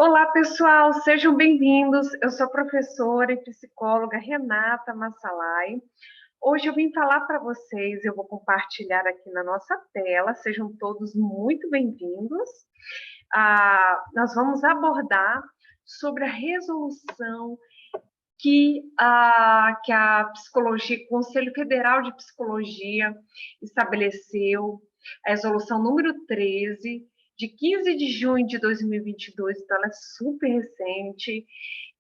Olá, pessoal, sejam bem-vindos. Eu sou a professora e psicóloga Renata Massalai. Hoje eu vim falar para vocês, eu vou compartilhar aqui na nossa tela, sejam todos muito bem-vindos. Nós vamos abordar sobre a resolução que a psicologia, o Conselho Federal de Psicologia estabeleceu, a resolução número 13, de 15 de junho de 2022, então ela é super recente,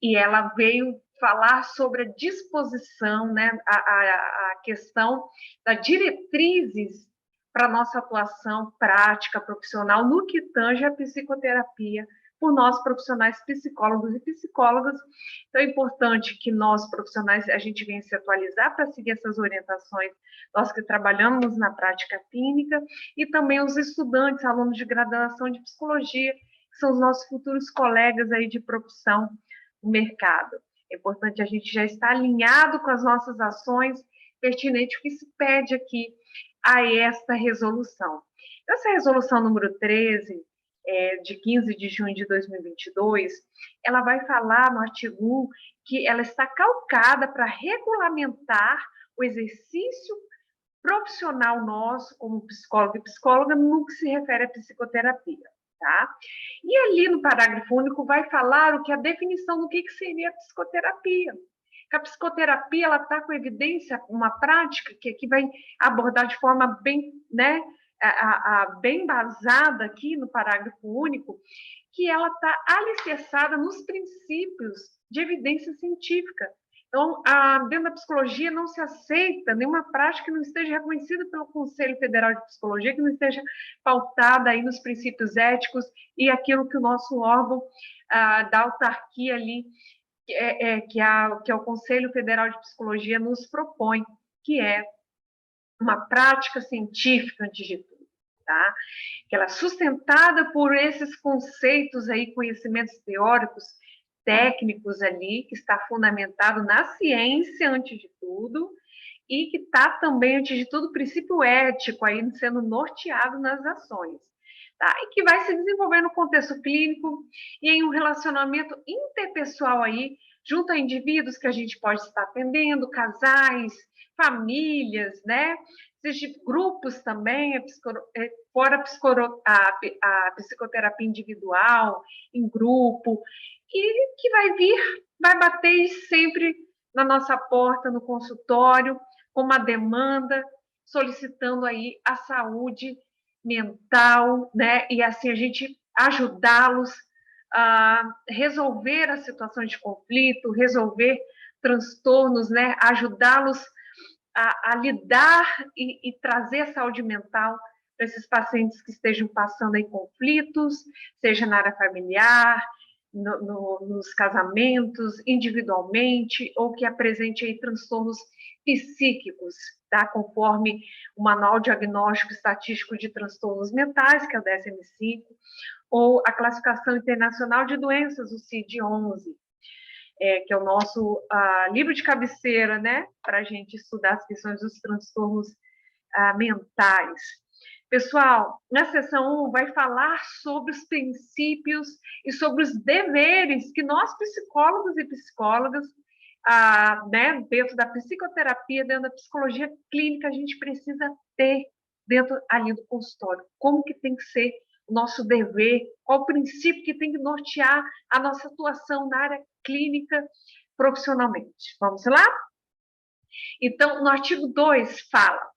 e ela veio falar sobre a disposição, né, a questão das diretrizes para a nossa atuação prática, profissional, no que tange a psicoterapia, por nós profissionais psicólogos e psicólogas. Então é importante que nós profissionais a gente venha se atualizar para seguir essas orientações, nós que trabalhamos na prática clínica, e também os estudantes, alunos de graduação de psicologia, que são os nossos futuros colegas aí de profissão no mercado. É importante a gente já estar alinhado com as nossas ações pertinentes que se pede aqui a esta resolução. Essa resolução número 13, de 15 de junho de 2022, ela vai falar no artigo 1 que ela está calcada para regulamentar o exercício profissional nosso, como psicólogo e psicóloga, no que se refere à psicoterapia. Tá? E ali no parágrafo único vai falar o que a definição do que seria a psicoterapia. A psicoterapia ela está com evidência, uma prática que aqui vai abordar de forma bem, né, bem embasada aqui no parágrafo único, que ela está alicerçada nos princípios de evidência científica. Então, dentro da psicologia não se aceita nenhuma prática que não esteja reconhecida pelo Conselho Federal de Psicologia, que não esteja pautada aí nos princípios éticos e aquilo que o nosso órgão da autarquia ali, que é o Conselho Federal de Psicologia, nos propõe, que é uma prática científica, antes de tudo, tá? Que ela é sustentada por esses conceitos aí, conhecimentos teóricos, técnicos ali, que está fundamentado na ciência, antes de tudo, e que está também, antes de tudo, o princípio ético aí sendo norteado nas ações. Tá? E que vai se desenvolver no contexto clínico e em um relacionamento interpessoal aí, junto a indivíduos que a gente pode estar atendendo, casais, famílias, né? Existem grupos também, fora a psicoterapia individual, em grupo, e que vai bater sempre na nossa porta, no consultório, com uma demanda, solicitando aí a saúde mental, né? E assim a gente ajudá-los a resolver as situações de conflito, resolver transtornos, né? Ajudá-los a lidar e trazer a saúde mental para esses pacientes que estejam passando em conflitos, seja na área familiar, nos casamentos, individualmente, ou que apresente aí transtornos psíquicos, tá? Conforme o Manual Diagnóstico Estatístico de Transtornos Mentais, que é o DSM-5, ou a Classificação Internacional de Doenças, o CID-11, que é o nosso livro de cabeceira, né, para a gente estudar as questões dos transtornos mentais. Pessoal, na seção 1 vai falar sobre os princípios e sobre os deveres que nós, psicólogos e psicólogas, né, dentro da psicoterapia, dentro da psicologia clínica, a gente precisa ter dentro ali do consultório. Como que tem que ser o nosso dever, qual o princípio que tem que nortear a nossa atuação na área clínica profissionalmente. Vamos lá? Então, no artigo 2 fala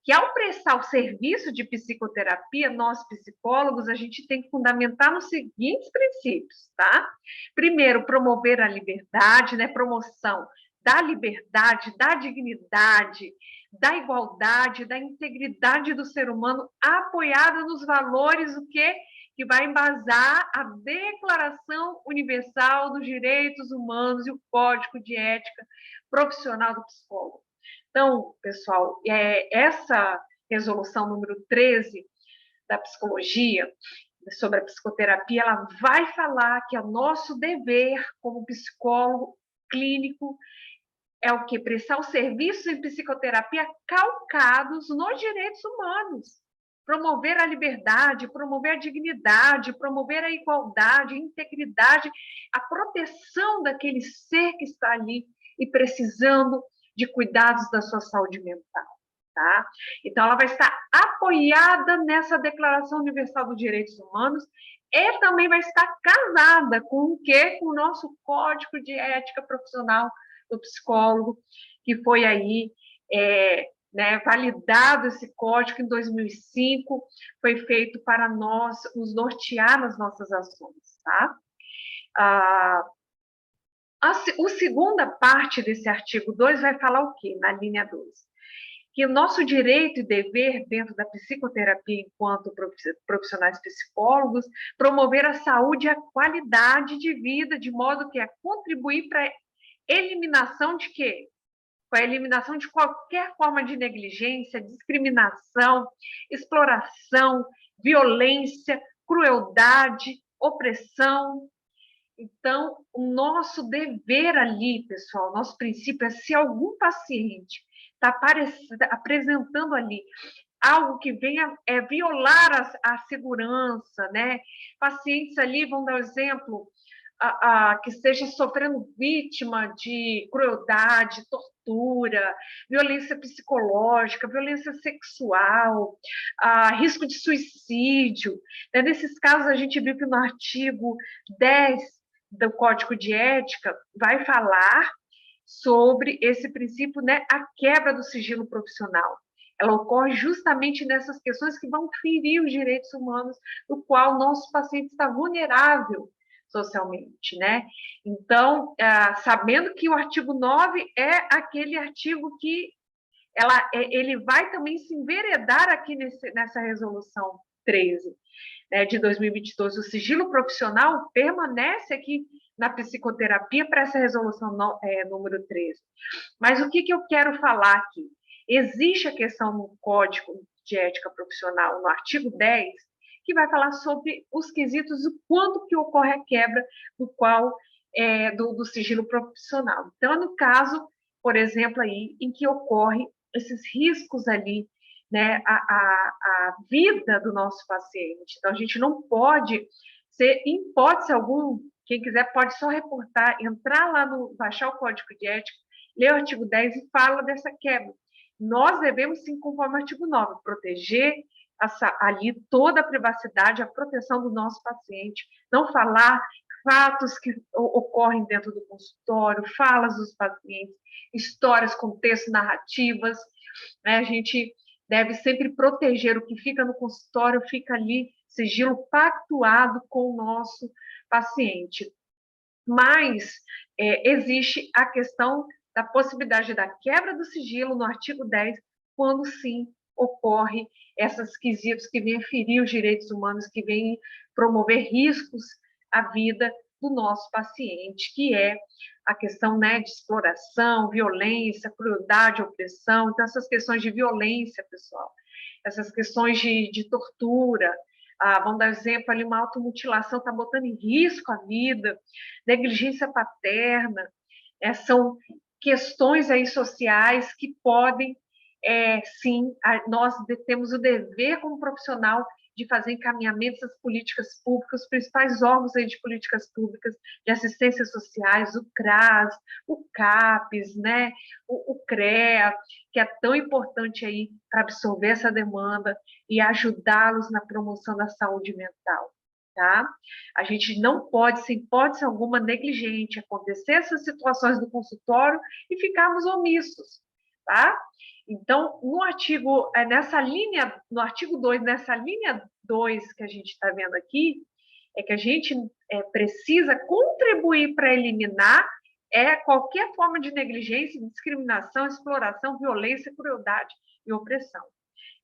que ao prestar o serviço de psicoterapia, nós psicólogos, a gente tem que fundamentar nos seguintes princípios, tá? Primeiro, promover a liberdade, né? Promoção da liberdade, da dignidade, da igualdade, da integridade do ser humano, apoiada nos valores, o quê? Que vai embasar a Declaração Universal dos Direitos Humanos e o Código de Ética Profissional do Psicólogo. Então, pessoal, essa resolução número 13 da psicologia, sobre a psicoterapia, ela vai falar que é o nosso dever como psicólogo clínico é o que? Prestar os serviços em psicoterapia calcados nos direitos humanos. promover a liberdade, promover a dignidade, promover a igualdade, a integridade, a proteção daquele ser que está ali e precisando de cuidados da sua saúde mental. Tá? Então, ela vai estar apoiada nessa Declaração Universal dos Direitos Humanos e também vai estar casada com o quê? Com o nosso Código de Ética Profissional do Psicólogo, que foi aí né, validado esse código em 2005, foi feito para nós nos nortear nas nossas ações. Tá? A segunda parte desse artigo 2 vai falar o quê? Na linha 2. Que o nosso direito e dever dentro da psicoterapia enquanto profissionais psicólogos, promover a saúde e a qualidade de vida, de modo que contribuir para a eliminação de quê? Para a eliminação de qualquer forma de negligência, discriminação, exploração, violência, crueldade, opressão. Então, o nosso dever ali, pessoal, nosso princípio é se algum paciente está apresentando ali algo que venha violar a segurança, né? Pacientes ali, vão dar exemplo, que esteja sofrendo vítima de crueldade, tortura, violência psicológica, violência sexual, risco de suicídio. Nesses casos, a gente viu que no artigo 10 do Código de Ética vai falar sobre esse princípio, né, a quebra do sigilo profissional. Ela ocorre justamente nessas questões que vão ferir os direitos humanos, no qual o nosso paciente está vulnerável socialmente, né? Então, sabendo que o artigo 9 é aquele artigo que ele vai também se enveredar aqui nessa resolução 13, né, de 2022. O sigilo profissional permanece aqui na psicoterapia para essa resolução número 13. Mas o que eu quero falar aqui? Existe a questão no Código de Ética Profissional, no artigo 10, que vai falar sobre os quesitos, o quanto que ocorre a quebra do sigilo profissional. Então, no caso, por exemplo, aí, em que ocorre esses riscos ali, né, a vida do nosso paciente. Então, a gente não pode ser, em hipótese alguma, quem quiser pode só reportar, entrar lá baixar o Código de Ética, ler o artigo 10 e fala dessa quebra. Nós devemos, sim, conforme o artigo 9, proteger ali toda a privacidade, a proteção do nosso paciente, não falar fatos que ocorrem dentro do consultório, falas dos pacientes, histórias, contextos, narrativas, né? A gente deve sempre proteger o que fica no consultório, fica ali, sigilo pactuado com o nosso paciente. Mas existe a questão da possibilidade da quebra do sigilo no artigo 10, quando sim ocorre esses quesitos que vêm ferir os direitos humanos, que vêm promover riscos à vida do nosso paciente, que é a questão, né, de exploração, violência, crueldade, opressão. Então, essas questões de violência, pessoal, essas questões de tortura, vamos dar exemplo ali, uma automutilação está botando em risco a vida, negligência paterna, são questões aí sociais que podem, sim, nós temos o dever como profissional de fazer encaminhamentos às políticas públicas, os principais órgãos aí de políticas públicas de assistência sociais, o CRAS, o CAPES, né, o CREA, que é tão importante aí para absorver essa demanda e ajudá-los na promoção da saúde mental. Tá? A gente não pode, sem hipótese alguma, negligente, acontecer essas situações do consultório e ficarmos omissos, tá? Então, no artigo 2, nessa linha 2 que a gente está vendo aqui, é que a gente precisa contribuir para eliminar qualquer forma de negligência, discriminação, exploração, violência, crueldade e opressão.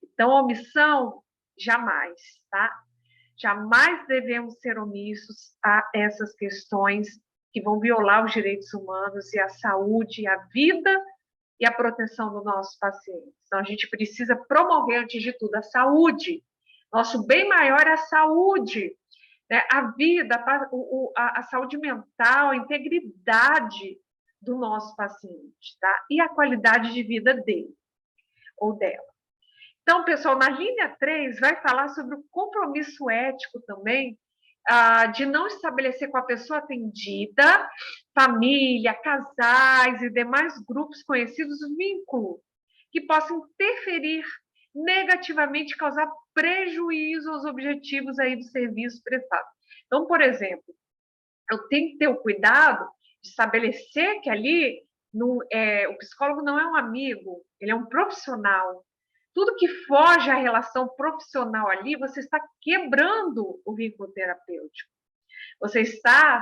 Então, omissão, jamais, tá? Jamais devemos ser omissos a essas questões que vão violar os direitos humanos e a saúde, a vida e a proteção dos nossos pacientes. Então, a gente precisa promover, antes de tudo, a saúde. Nosso bem maior é a saúde, né? A vida, a saúde mental, a integridade do nosso paciente, tá? E a qualidade de vida dele ou dela. Então, pessoal, na linha 3 vai falar sobre o compromisso ético também, de não estabelecer com a pessoa atendida, família, casais e demais grupos conhecidos vínculo que possam interferir negativamente, causar prejuízo aos objetivos aí do serviço prestado. Então, por exemplo, eu tenho que ter o cuidado de estabelecer que ali o psicólogo não é um amigo, ele é um profissional. Tudo que foge à relação profissional ali, você está quebrando o vínculo terapêutico. Você está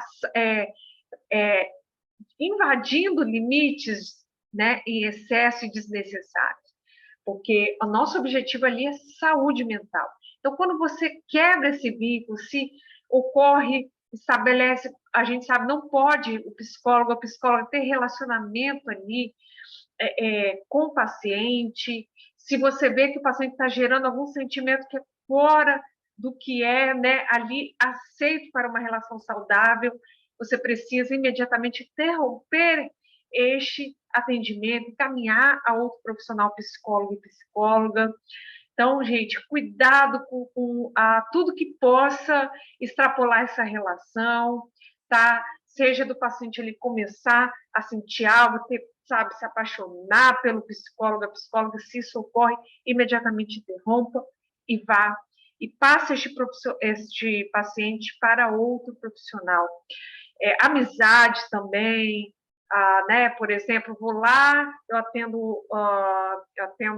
invadindo limites, né, em excesso e desnecessários. Porque o nosso objetivo ali é saúde mental. Então, quando você quebra esse vínculo, se ocorre, estabelece, a gente sabe, não pode o psicólogo, a psicóloga ter relacionamento ali com o paciente. Se você vê que o paciente está gerando algum sentimento que é fora do que é, né, ali aceito para uma relação saudável, você precisa imediatamente interromper este atendimento, encaminhar a outro profissional, psicólogo e psicóloga. Então, gente, cuidado com tudo que possa extrapolar essa relação, tá? Seja do paciente ele começar a sentir algo, sabe, se apaixonar pelo psicólogo, a psicóloga, se isso ocorre, imediatamente interrompa e vá e passe este paciente para outro profissional. Amizade também, né? Por exemplo, vou lá, eu atendo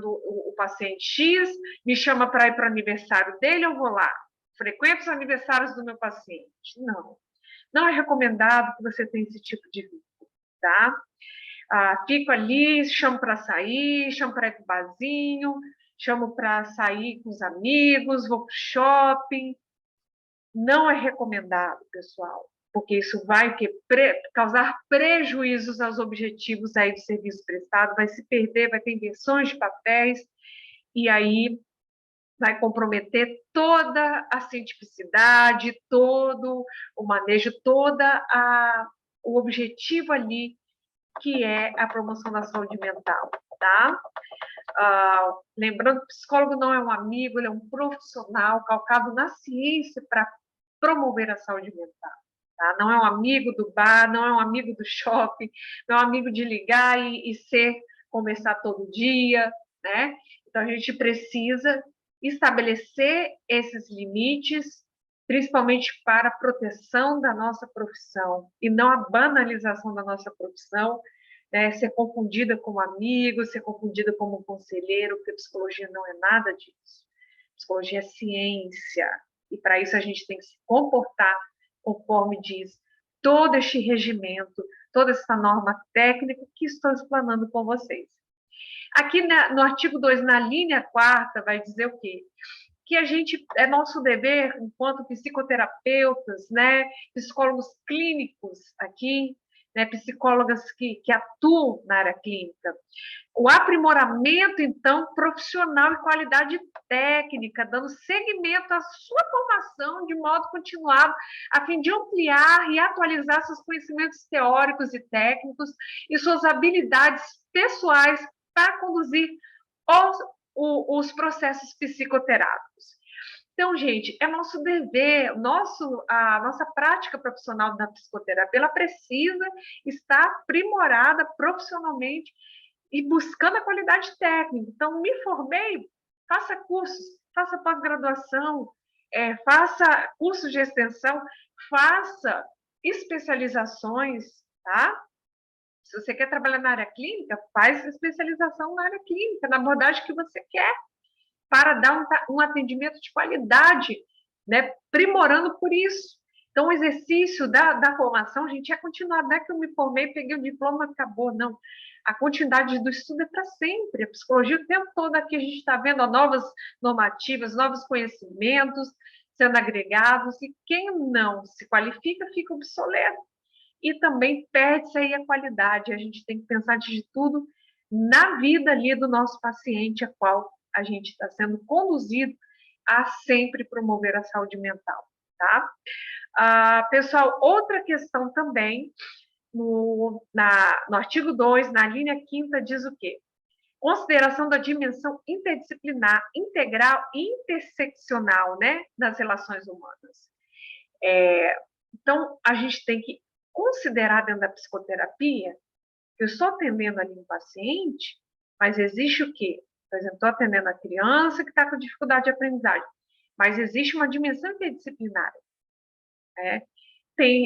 o paciente X, me chama para ir para o aniversário dele, eu vou lá. Frequento os aniversários do meu paciente. Não. Não é recomendado que você tenha esse tipo de vínculo, tá? Fico ali, chamo para sair, chamo para ir para o barzinho, chamo para sair com os amigos, vou para o shopping. Não é recomendado, pessoal, porque isso vai causar prejuízos aos objetivos aí do serviço prestado, vai se perder, vai ter inversões de papéis, e aí vai comprometer toda a cientificidade, todo o manejo, o objetivo ali, que é a promoção da saúde mental, tá? Lembrando que o psicólogo não é um amigo, ele é um profissional calcado na ciência para promover a saúde mental. Tá? Não é um amigo do bar, não é um amigo do shopping, não é um amigo de ligar conversar todo dia, né? Então, a gente precisa estabelecer esses limites, principalmente para a proteção da nossa profissão, e não a banalização da nossa profissão, né? Ser confundida como amigo, ser confundida como conselheiro, porque psicologia não é nada disso. Psicologia é ciência, e para isso a gente tem que se comportar conforme diz todo este regimento, toda essa norma técnica que estou explanando com vocês. Aqui no artigo 2, na linha 4ª, vai dizer o quê? Que é nosso dever, enquanto psicoterapeutas, né, psicólogos clínicos aqui, né, psicólogas que atuam na área clínica, o aprimoramento, então, profissional e qualidade técnica, dando seguimento à sua formação de modo continuado, a fim de ampliar e atualizar seus conhecimentos teóricos e técnicos e suas habilidades pessoais para conduzir os processos psicoterápicos. Então, gente, é nosso dever, a nossa prática profissional da psicoterapia, ela precisa estar aprimorada profissionalmente e buscando a qualidade técnica. Então, me formei, faça cursos, faça pós-graduação, faça cursos de extensão, faça especializações, tá? Se você quer trabalhar na área clínica, faz especialização na área clínica, na abordagem que você quer, para dar um atendimento de qualidade, né? Primorando por isso. Então, o exercício da formação, gente, é continuar. Não é que eu me formei, peguei o diploma e acabou, não. A continuidade do estudo é para sempre. A psicologia, o tempo todo aqui, a gente está vendo novas normativas, novos conhecimentos sendo agregados, e quem não se qualifica fica obsoleto. E também perde-se aí a qualidade. A gente tem que pensar, antes de tudo, na vida ali do nosso paciente, a qual a gente está sendo conduzido a sempre promover a saúde mental, tá? Pessoal, outra questão também, no artigo 2, na linha 5ª, diz o quê? consideração da dimensão interdisciplinar, integral e interseccional, né, das relações humanas. Então, a gente tem que considerar dentro da psicoterapia que eu estou atendendo ali um paciente, mas existe o quê? Por exemplo, estou atendendo a criança que está com dificuldade de aprendizagem, mas existe uma dimensão interdisciplinar. Né?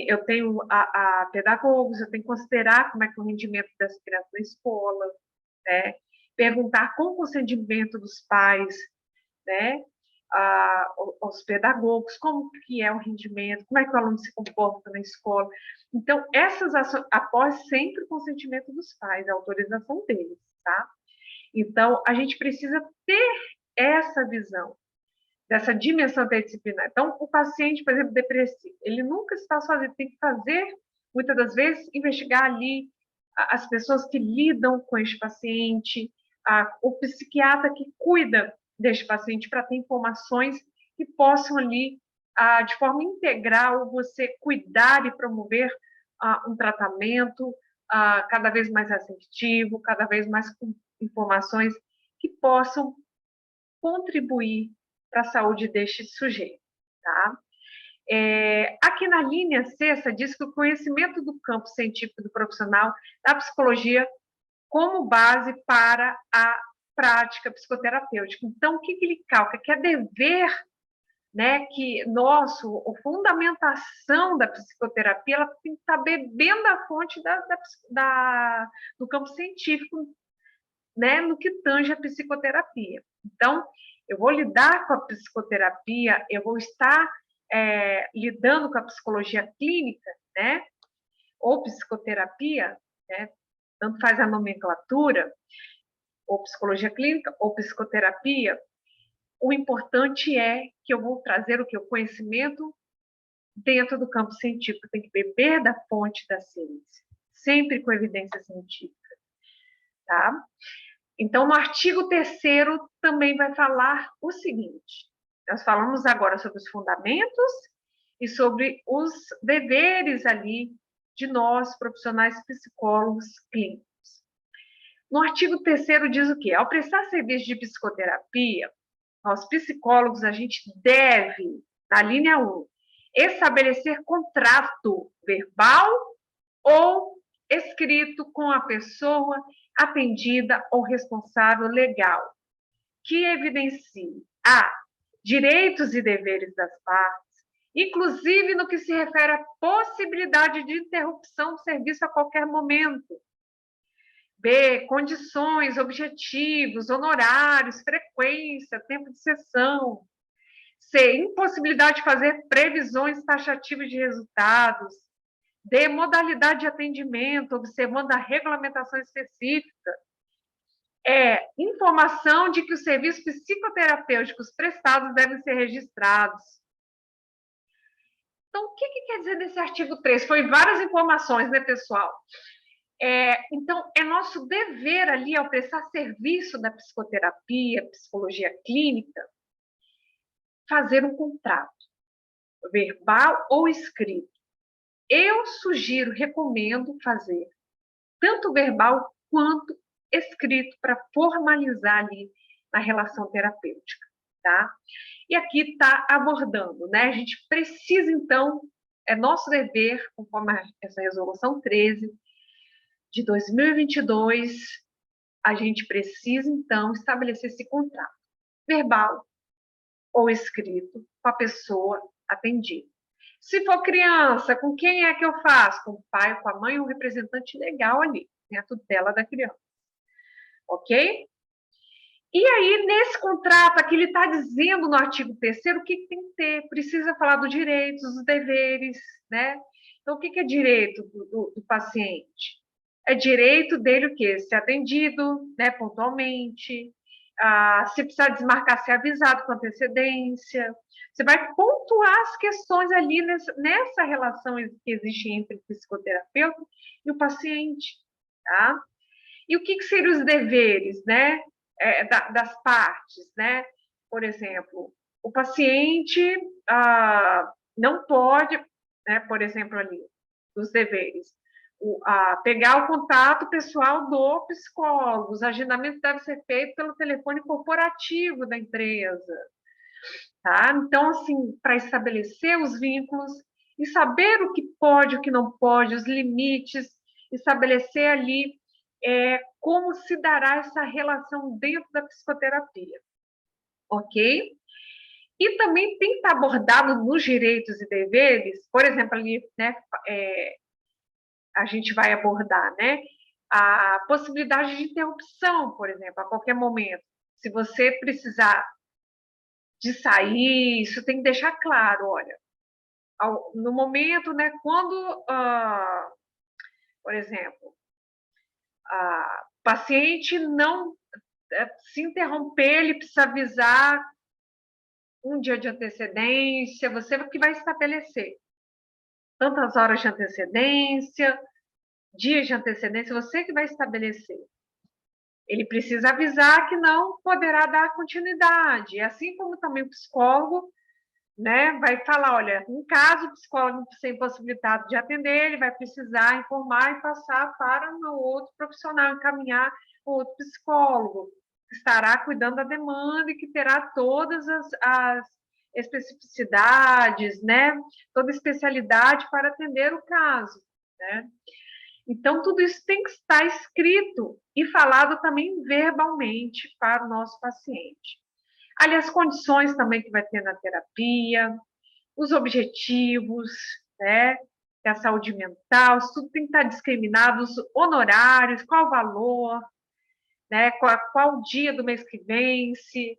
Eu tenho a pedagogos, eu tenho que considerar como é que é o rendimento das crianças na escola, né? Perguntar com o consentimento dos pais, né? Aos pedagogos, como que é o rendimento, como é que o aluno se comporta na escola. Então, essas ações, após sempre o consentimento dos pais, a autorização deles, tá? Então, a gente precisa ter essa visão, dessa dimensão interdisciplinar. Então, o paciente, por exemplo, depressivo, ele nunca está sozinho, tem que fazer, muitas das vezes, investigar ali as pessoas que lidam com este paciente, o psiquiatra que cuida deste paciente para ter informações que possam ali, de forma integral, você cuidar e promover um tratamento cada vez mais assertivo, cada vez mais com informações que possam contribuir para a saúde deste sujeito. Tá? Aqui na linha sexta diz que o conhecimento do campo científico do profissional da psicologia como base para a prática psicoterapêutica. Então, o que ele calca? Que é dever, né, que nosso, a fundamentação da psicoterapia, ela tem que estar bebendo a fonte do campo científico, né, no que tange a psicoterapia. Então, eu vou lidar com a psicoterapia, eu vou estar lidando com a psicologia clínica, né, ou psicoterapia, né, tanto faz a nomenclatura, ou psicologia clínica, ou psicoterapia, o importante é que eu vou trazer o que? O conhecimento dentro do campo científico, tem que beber da fonte da ciência, sempre com evidência científica, tá? Então, no artigo 3º também vai falar o seguinte, nós falamos agora sobre os fundamentos e sobre os deveres ali de nós, profissionais psicólogos clínicos. No artigo 3º diz o quê? Ao prestar serviço de psicoterapia, nós psicólogos, a gente deve, na linha 1, estabelecer contrato verbal ou escrito com a pessoa atendida ou responsável legal, que evidencie direitos e deveres das partes, inclusive no que se refere à possibilidade de interrupção do serviço a qualquer momento. B, condições, objetivos, honorários, frequência, tempo de sessão. C, impossibilidade de fazer previsões taxativas de resultados. D, modalidade de atendimento, observando a regulamentação específica. Informação de que os serviços psicoterapêuticos prestados devem ser registrados. Então, o que quer dizer nesse artigo 3? Foi várias informações, né, pessoal? Então, é nosso dever ali, ao prestar serviço da psicoterapia, psicologia clínica, fazer um contrato, verbal ou escrito. Eu sugiro, recomendo fazer tanto verbal quanto escrito para formalizar ali na relação terapêutica, tá? E aqui está abordando, né? A gente precisa, então, é nosso dever, conforme essa resolução 13 de 2022, a gente precisa, então, estabelecer esse contrato verbal ou escrito com a pessoa atendida. Se for criança, com quem é que eu faço? Com o pai, com a mãe, um representante legal ali, né? A tutela da criança. Ok? E aí, nesse contrato, aqui ele está dizendo no artigo 3º o que tem que ter. Precisa falar dos direitos, dos deveres, né? Então, o que é direito do paciente? É direito dele o quê? Ser atendido, né, pontualmente, se precisar desmarcar, ser avisado com antecedência. Você vai pontuar as questões ali nessa relação que existe entre o psicoterapeuta e o paciente, tá? E o que seriam os deveres, né, das partes, né? Por exemplo, o paciente não pode, né, por exemplo, ali, os deveres, pegar o contato pessoal do psicólogo. Os agendamentos devem ser feitos pelo telefone corporativo da empresa. Tá? Então, assim, para estabelecer os vínculos e saber o que pode, o que não pode, os limites, estabelecer ali como se dará essa relação dentro da psicoterapia, ok? E também tem que estar abordado nos direitos e deveres, por exemplo, ali, né, a gente vai abordar, né, a possibilidade de interrupção, por exemplo, a qualquer momento. Se você precisar de sair, isso tem que deixar claro, olha, no momento, né, quando, por exemplo, o paciente não se interromper, ele precisa avisar um dia de antecedência, você que vai estabelecer tantas horas de antecedência, dias de antecedência, você que vai estabelecer. Ele precisa avisar que não poderá dar continuidade, assim como também o psicólogo, né, vai falar, olha, em caso o psicólogo ser impossibilitado de atender, ele vai precisar informar e passar para um outro profissional, encaminhar o outro psicólogo, que estará cuidando da demanda e que terá todas as especificidades, né, toda especialidade para atender o caso, né. Então, tudo isso tem que estar escrito e falado também verbalmente para o nosso paciente. Ali, as condições também que vai ter na terapia, os objetivos, né, da saúde mental, isso tudo tem que estar discriminado, os honorários, qual o valor, né, qual o dia do mês que vence,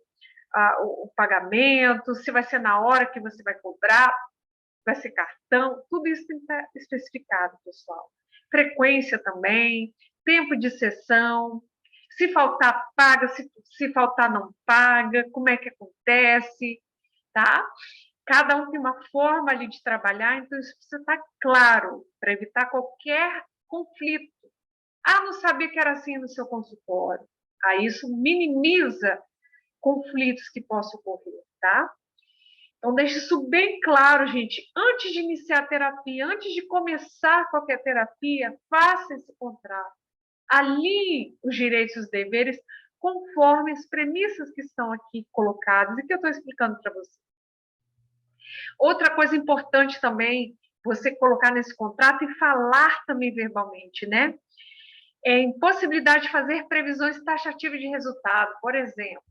o pagamento, se vai ser na hora que você vai cobrar, vai ser cartão, tudo isso tem que estar especificado, pessoal. Frequência também, tempo de sessão, se faltar, paga, se faltar, não paga, como é que acontece, tá? Cada um tem uma forma ali de trabalhar, então isso precisa estar claro, para evitar qualquer conflito. Não sabia que era assim no seu consultório. Aí isso minimiza conflitos que possam ocorrer, tá? Então, deixe isso bem claro, gente. Antes de iniciar a terapia, antes de começar qualquer terapia, faça esse contrato. Alinhe os direitos e os deveres conforme as premissas que estão aqui colocadas e que eu estou explicando para você. Outra coisa importante também, você colocar nesse contrato e falar também verbalmente, né? É impossibilidade de fazer previsões taxativas de resultado, por exemplo.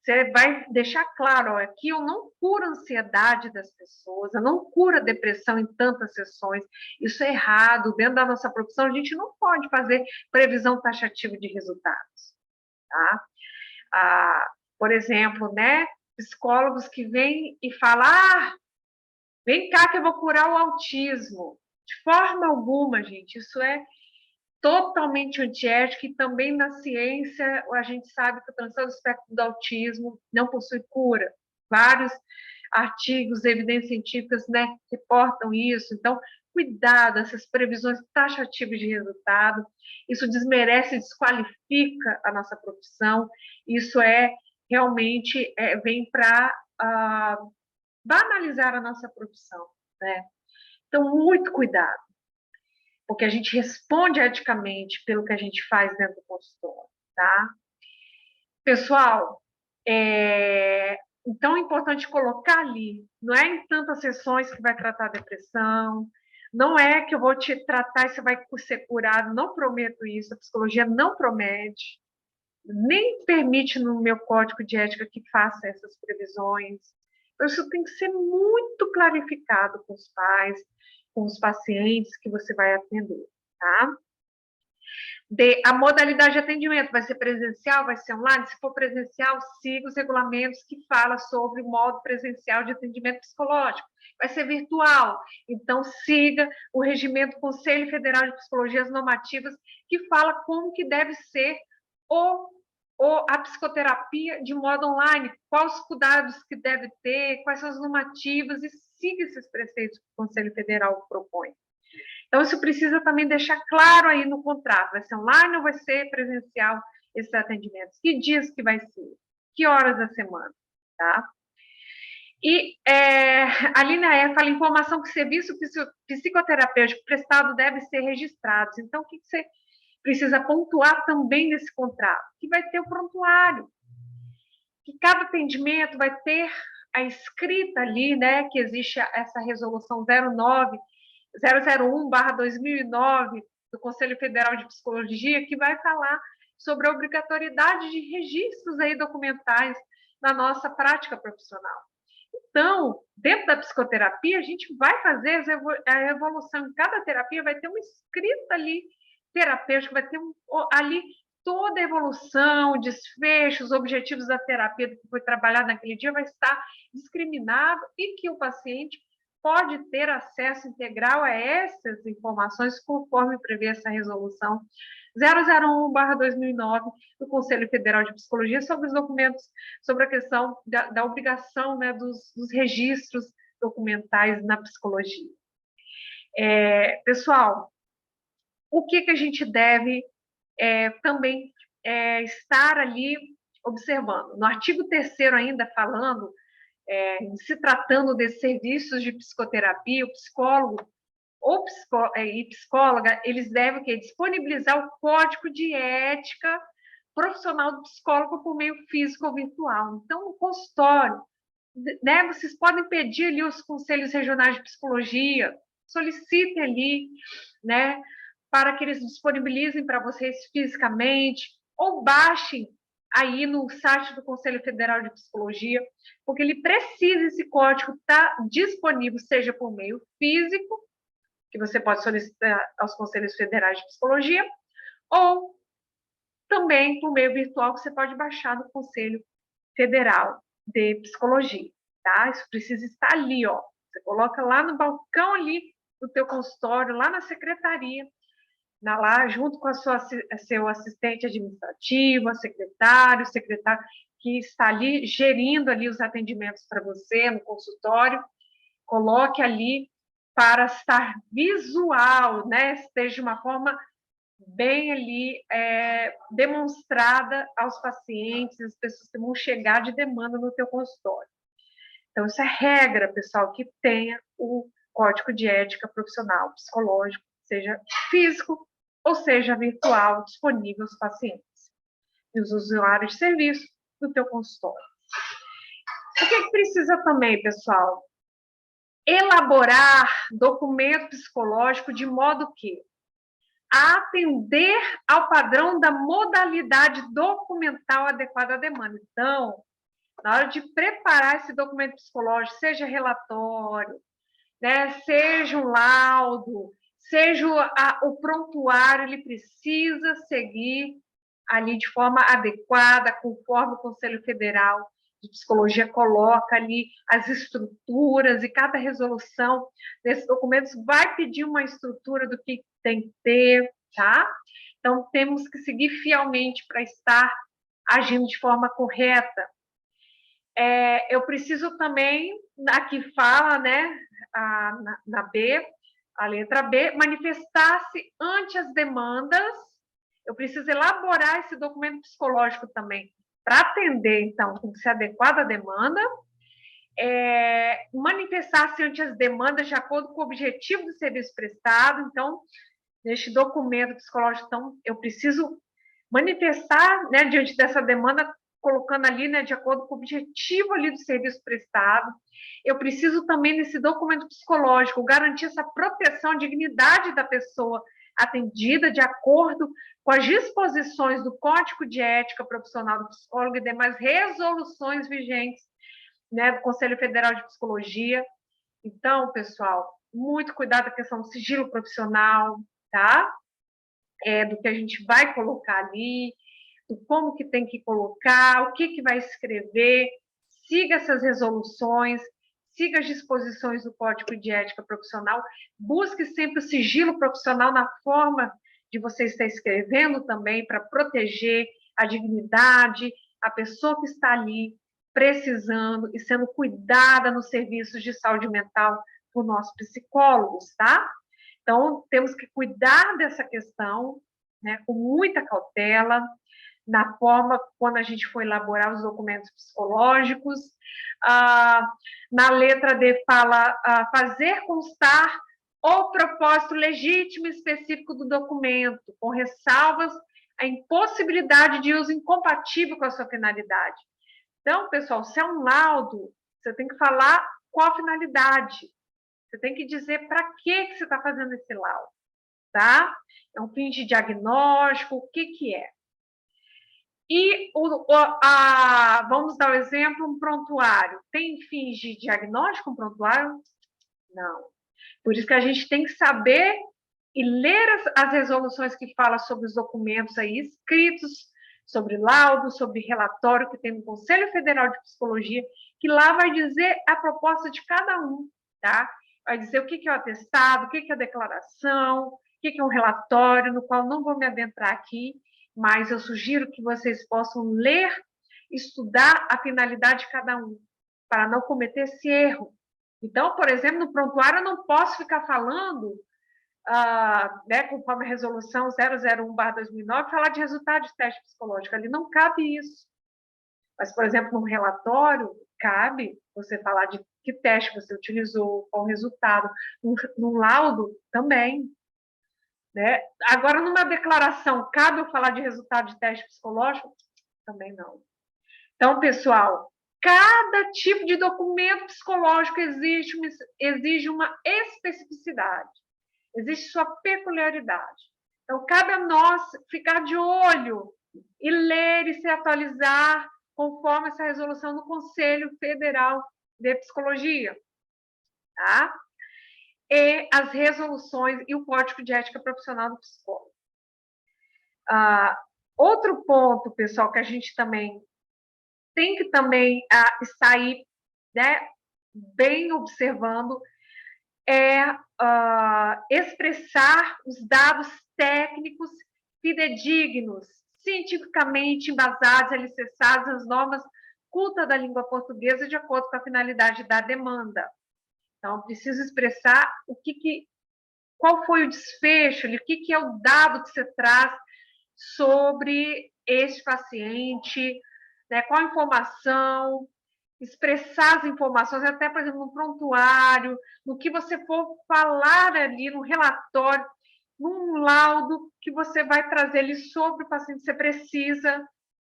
Você vai deixar claro, ó, aqui eu não curo a ansiedade das pessoas, eu não curo a depressão em tantas sessões, isso é errado, dentro da nossa profissão a gente não pode fazer previsão taxativa de resultados, tá? Por exemplo, né, psicólogos que vêm e falam, vem cá que eu vou curar o autismo. De forma alguma, gente, isso é totalmente antiético e também na ciência a gente sabe que o transtorno do espectro do autismo não possui cura. Vários artigos, evidências científicas, né, reportam isso. Então, cuidado, essas previsões taxativas de resultado, isso desmerece, desqualifica a nossa profissão, isso realmente vem para banalizar a nossa profissão, né? Então, muito cuidado, porque a gente responde eticamente pelo que a gente faz dentro do consultório, tá? Pessoal, então é importante colocar ali, não é em tantas sessões que vai tratar a depressão, não é que eu vou te tratar e você vai ser curado, não prometo isso, a psicologia não promete, nem permite no meu código de ética que faça essas previsões. Então, isso tem que ser muito clarificado com os pais, com os pacientes que você vai atender, tá? A modalidade de atendimento vai ser presencial, vai ser online? Se for presencial, siga os regulamentos que falam sobre o modo presencial de atendimento psicológico. Vai ser virtual, então siga o regimento Conselho Federal de Psicologias Normativas, que fala como que deve ser a psicoterapia de modo online, quais os cuidados que deve ter, quais são as normativas, e siga esses preceitos que o Conselho Federal propõe. Então, isso precisa também deixar claro aí no contrato, vai ser online ou vai ser presencial esses atendimentos? Que dias que vai ser? Que horas da semana? Tá? E a linha E fala informação que o serviço psicoterapêutico prestado deve ser registrado. Então, o que você precisa pontuar também nesse contrato? Que vai ter o prontuário, que cada atendimento vai ter a escrita ali, né, que existe essa resolução 001/2009 do Conselho Federal de Psicologia, que vai falar sobre a obrigatoriedade de registros aí documentais na nossa prática profissional. Então, dentro da psicoterapia, a gente vai fazer a evolução. Em cada terapia vai ter uma escrita ali terapêutica, vai ter ali toda a evolução, desfechos, objetivos da terapia que foi trabalhada naquele dia vai estar discriminado e que o paciente pode ter acesso integral a essas informações conforme prevê essa resolução 001/2009 do Conselho Federal de Psicologia sobre os documentos, sobre a questão da obrigação, né, dos registros documentais na psicologia. Pessoal, o que a gente deve também estar ali observando? No artigo 3º ainda falando, se tratando desses serviços de psicoterapia, o psicólogo e psicóloga, eles devem disponibilizar o código de ética profissional do psicólogo por meio físico ou virtual. Então, no consultório, né, vocês podem pedir ali os conselhos regionais de psicologia, solicitem ali, né, para que eles disponibilizem para vocês fisicamente, ou baixem aí no site do Conselho Federal de Psicologia, porque ele precisa, esse código estar disponível, seja por meio físico, que você pode solicitar aos Conselhos Federais de Psicologia, ou também por meio virtual, que você pode baixar no Conselho Federal de Psicologia, tá? Isso precisa estar ali, ó. Você coloca lá no balcão ali do teu consultório, lá na secretaria, lá junto com seu assistente administrativo, secretário que está ali gerindo ali os atendimentos para você no consultório, coloque ali para estar visual, né? Esteja de uma forma bem ali demonstrada aos pacientes, as pessoas que vão chegar de demanda no teu consultório. Então, isso é regra, pessoal, que tenha o código de ética profissional, psicológico, seja físico ou seja virtual, disponível aos pacientes e os usuários de serviço do teu consultório. O que precisa também, pessoal? Elaborar documento psicológico de modo que a atender ao padrão da modalidade documental adequada à demanda. Então, na hora de preparar esse documento psicológico, seja relatório, né, seja um laudo, seja o prontuário, ele precisa seguir ali de forma adequada, conforme o Conselho Federal de Psicologia coloca ali as estruturas, e cada resolução desses documentos vai pedir uma estrutura do que tem que ter, tá? Então, temos que seguir fielmente para estar agindo de forma correta. Eu preciso também, aqui fala, né, na B, a letra B, manifestar-se ante as demandas. Eu preciso elaborar esse documento psicológico também para atender, então, tem que ser adequado à demanda. Manifestar-se ante as demandas de acordo com o objetivo do serviço prestado. Então, neste documento psicológico, então, eu preciso manifestar, né, diante dessa demanda, colocando ali, né, de acordo com o objetivo ali do serviço prestado. Eu preciso também, nesse documento psicológico, garantir essa proteção à dignidade da pessoa atendida, de acordo com as disposições do Código de Ética Profissional do Psicólogo e demais resoluções vigentes, né, do Conselho Federal de Psicologia. Então, pessoal, muito cuidado com a questão do sigilo profissional, tá? Do que a gente vai colocar ali, do como que tem que colocar, o que vai escrever, siga essas resoluções, siga as disposições do Código de Ética Profissional, busque sempre o sigilo profissional na forma de você estar escrevendo também, para proteger a dignidade, a pessoa que está ali precisando e sendo cuidada nos serviços de saúde mental por nossos psicólogos, tá? Então, temos que cuidar dessa questão, né, com muita cautela, na forma quando a gente for elaborar os documentos psicológicos. Na letra D fala fazer constar o propósito legítimo e específico do documento, com ressalvas à impossibilidade de uso incompatível com a sua finalidade. Então, pessoal, se é um laudo, você tem que falar qual a finalidade. Você tem que dizer para que você está fazendo esse laudo, tá? É um fim de diagnóstico, o que é? E vamos dar o um exemplo, um prontuário. Tem fins de diagnóstico um prontuário? Não. Por isso que a gente tem que saber e ler as resoluções que falam sobre os documentos aí escritos, sobre laudo, sobre relatório que tem no Conselho Federal de Psicologia, que lá vai dizer a proposta de cada um, tá? Vai dizer o que é o atestado, o que é a declaração, o que é um relatório, no qual não vou me adentrar aqui, mas eu sugiro que vocês possam ler, estudar a finalidade de cada um, para não cometer esse erro. Então, por exemplo, no prontuário eu não posso ficar falando, conforme a resolução 001/2009, falar de resultado de teste psicológico. Ali não cabe isso. Mas, por exemplo, num relatório, cabe você falar de que teste você utilizou, qual o resultado. Num laudo, também. Né? Agora, numa declaração, cabe eu falar de resultado de teste psicológico? Também não. Então, pessoal, cada tipo de documento psicológico exige uma especificidade, existe sua peculiaridade. Então, cabe a nós ficar de olho e ler e se atualizar conforme essa resolução do Conselho Federal de Psicologia. Tá? E as resoluções e o Código de Ética Profissional do Psicólogo. Outro ponto, pessoal, que a gente também tem que estar aí, né, bem observando, é expressar os dados técnicos fidedignos, cientificamente embasados e alicerçados nas normas cultas da língua portuguesa de acordo com a finalidade da demanda. Então, preciso expressar qual foi o desfecho, o que é o dado que você traz sobre esse paciente, né, qual a informação, expressar as informações, até, por exemplo, no prontuário, no que você for falar ali, no relatório, num laudo que você vai trazer ali sobre o paciente, você precisa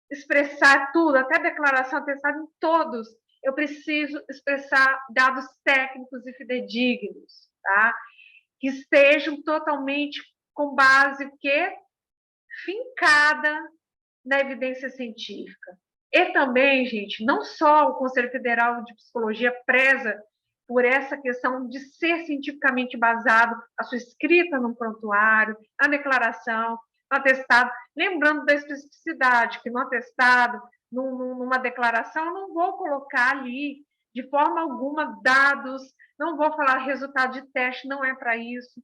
expressar tudo, até declaração atestada em todos. Eu preciso expressar dados técnicos e fidedignos, tá? Que estejam totalmente com base fincada na evidência científica. E também, gente, não só o Conselho Federal de Psicologia preza por essa questão de ser cientificamente embasado a sua escrita no prontuário, a declaração, no atestado, lembrando da especificidade, que no atestado, numa declaração, eu não vou colocar ali, de forma alguma, dados, não vou falar resultado de teste, não é para isso,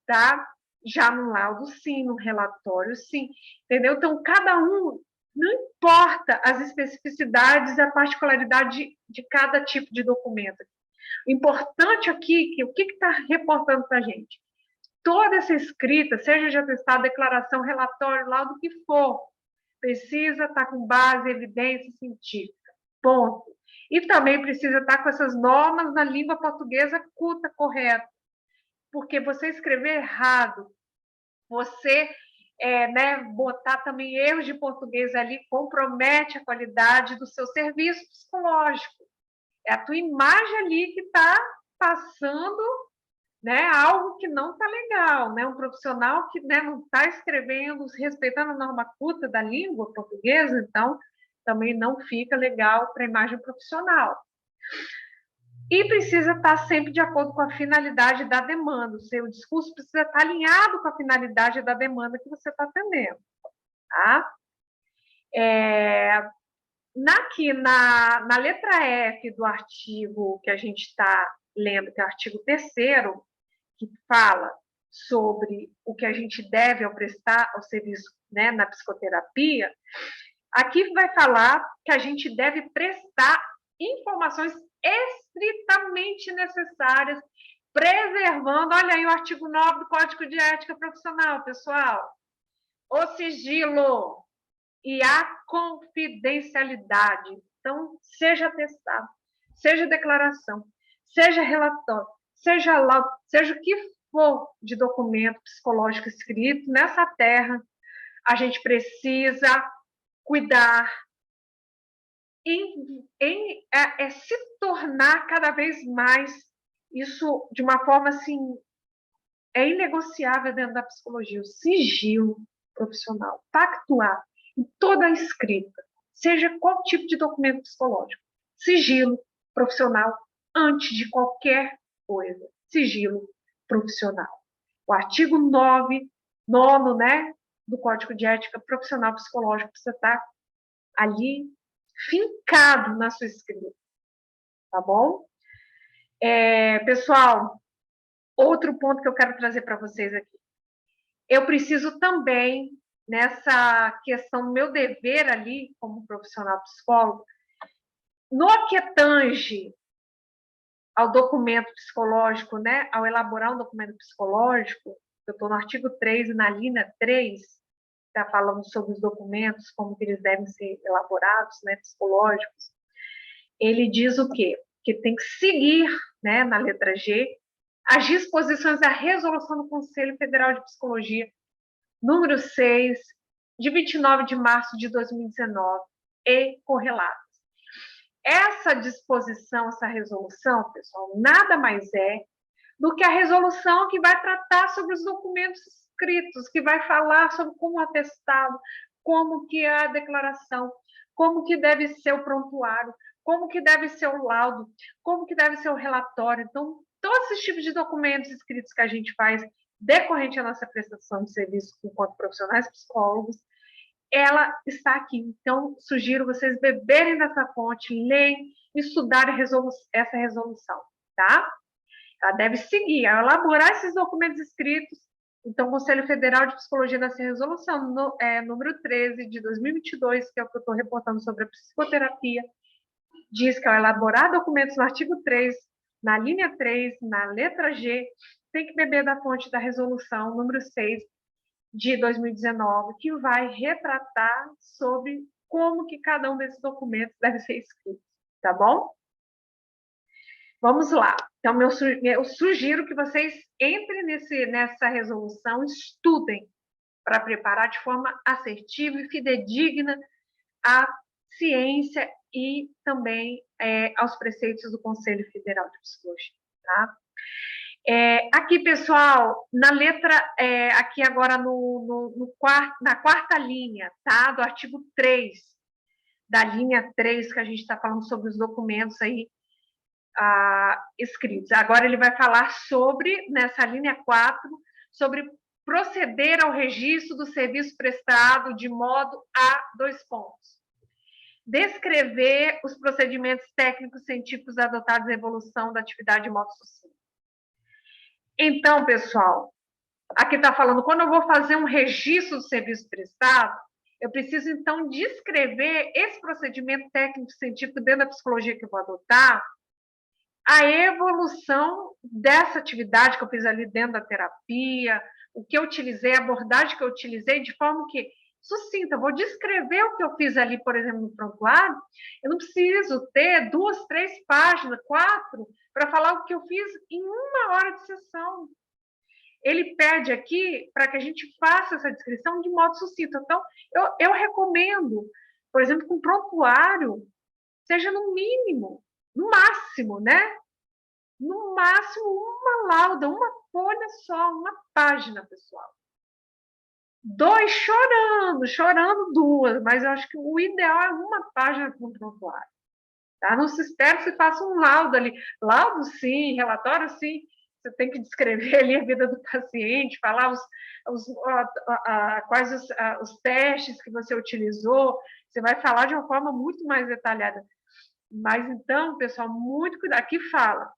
tá? Já no laudo, sim, no relatório, sim, entendeu? Então, cada um, não importa as especificidades e a particularidade de cada tipo de documento. O importante aqui, o que está reportando para a gente? Toda essa escrita, seja de atestado, declaração, relatório, laudo, o que for, precisa estar com base em evidência científica, ponto. E também precisa estar com essas normas na língua portuguesa culta, correta. Porque você escrever errado, você botar também erros de português ali, compromete a qualidade do seu serviço psicológico. É a tua imagem ali que está passando, né, algo que não está legal, né? Um profissional que, né, não está escrevendo, respeitando a norma culta da língua portuguesa, então também não fica legal para a imagem profissional. E precisa estar sempre de acordo com a finalidade da demanda. O seu discurso precisa estar alinhado com a finalidade da demanda que você está atendendo. Tá? Aqui na letra F do artigo que a gente está lendo, que é o artigo 3º, que fala sobre o que a gente deve prestar ao serviço, né, na psicoterapia, aqui vai falar que a gente deve prestar informações estritamente necessárias, preservando, olha aí o artigo 9 do Código de Ética Profissional, pessoal, o sigilo, e a confidencialidade. Então, seja atestado, seja declaração, seja relatório, seja laudo, seja o que for de documento psicológico escrito nessa terra, a gente precisa cuidar em se tornar cada vez mais isso de uma forma assim, é inegociável dentro da psicologia, o sigilo profissional, pactuar em toda a escrita, seja qual tipo de documento psicológico, sigilo profissional antes de qualquer coisa, sigilo profissional. O artigo 9, né, do Código de Ética Profissional Psicológico precisa estar ali fincado na sua escrita, tá bom? Pessoal, outro ponto que eu quero trazer para vocês aqui. Eu preciso também, nessa questão do meu dever ali, como profissional psicólogo, no que tange ao documento psicológico, né, ao elaborar um documento psicológico, eu estou no artigo 3, na linha 3, está falando sobre os documentos, como que eles devem ser elaborados, né, psicológicos. Ele diz o quê? Que tem que seguir, né, na letra G, as disposições da resolução do Conselho Federal de Psicologia, número 6, de 29 de março de 2019, e correlatos. Essa disposição, essa resolução, pessoal, nada mais é do que a resolução que vai tratar sobre os documentos escritos, que vai falar sobre como o atestado, como que é a declaração, como que deve ser o prontuário, como que deve ser o laudo, como que deve ser o relatório. Então, todos esses tipos de documentos escritos que a gente faz decorrente à nossa prestação de serviço enquanto profissionais psicólogos, ela está aqui. Então, sugiro vocês beberem dessa fonte, leem, estudarem essa resolução, tá? Ela deve seguir, elaborar esses documentos escritos. Então, o Conselho Federal de Psicologia, nessa resolução número 13 de 2022, que é o que eu estou reportando sobre a psicoterapia, diz que ao elaborar documentos no artigo 3, na linha 3, na letra G, tem que beber da fonte da resolução número 6 de 2019, que vai retratar sobre como que cada um desses documentos deve ser escrito, tá bom? Vamos lá. Então, eu sugiro que vocês entrem nessa resolução, estudem para preparar de forma assertiva e fidedigna a ciência e também aos preceitos do Conselho Federal de Psicologia, tá? Aqui, pessoal, na letra, aqui agora na quarta linha, tá? Do artigo 3, da linha 3, que a gente está falando sobre os documentos aí escritos. Agora ele vai falar sobre, nessa linha 4, sobre proceder ao registro do serviço prestado de modo a 2 pontos. Descrever os procedimentos técnicos científicos adotados na evolução da atividade de modo sucinto. Então, pessoal, aqui está falando, quando eu vou fazer um registro do serviço prestado, eu preciso, então, descrever esse procedimento técnico-científico dentro da psicologia que eu vou adotar, a evolução dessa atividade que eu fiz ali dentro da terapia, o que eu utilizei, a abordagem que eu utilizei, de forma que, sucinta, eu vou descrever o que eu fiz ali, por exemplo, no prontuário, eu não preciso ter 2, 3 páginas, 4, para falar o que eu fiz em 1 hora de sessão. Ele pede aqui para que a gente faça essa descrição de modo sucinto. Então, eu recomendo, por exemplo, que um prontuário seja no mínimo, no máximo, né? No máximo, uma lauda, uma folha só, uma página, pessoal. 2 chorando 2, mas eu acho que o ideal é 1 página com prontuário. Tá? Não se espera que se faça um laudo ali. Laudo, sim, relatório, sim. Você tem que descrever ali a vida do paciente, falar quais os testes que você utilizou. Você vai falar de uma forma muito mais detalhada. Mas, então, pessoal, muito cuidado. Aqui fala,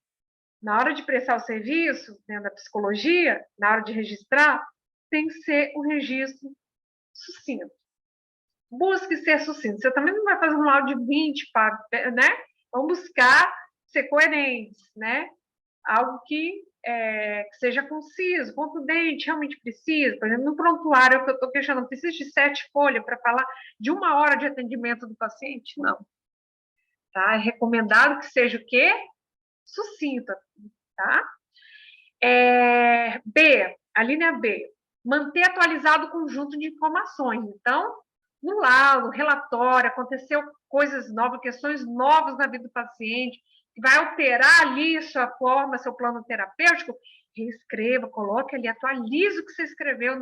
na hora de prestar o serviço, dentro da psicologia, na hora de registrar, tem que ser um registro sucinto. Busque ser sucinto. Você também não vai fazer um laudo de 20, né? Vamos buscar ser coerentes, né? Algo que que seja conciso, contundente, realmente precisa. Por exemplo, no prontuário que eu estou questionando, precisa de 7 folhas para falar de 1 hora de atendimento do paciente? Não. Tá? É recomendado que seja o quê? Sucinta, tá? B, a linha B, manter atualizado o conjunto de informações. Então, no laudo, relatório, aconteceu coisas novas, questões novas na vida do paciente, que vai alterar ali sua forma, seu plano terapêutico, reescreva, coloque ali, atualize o que você escreveu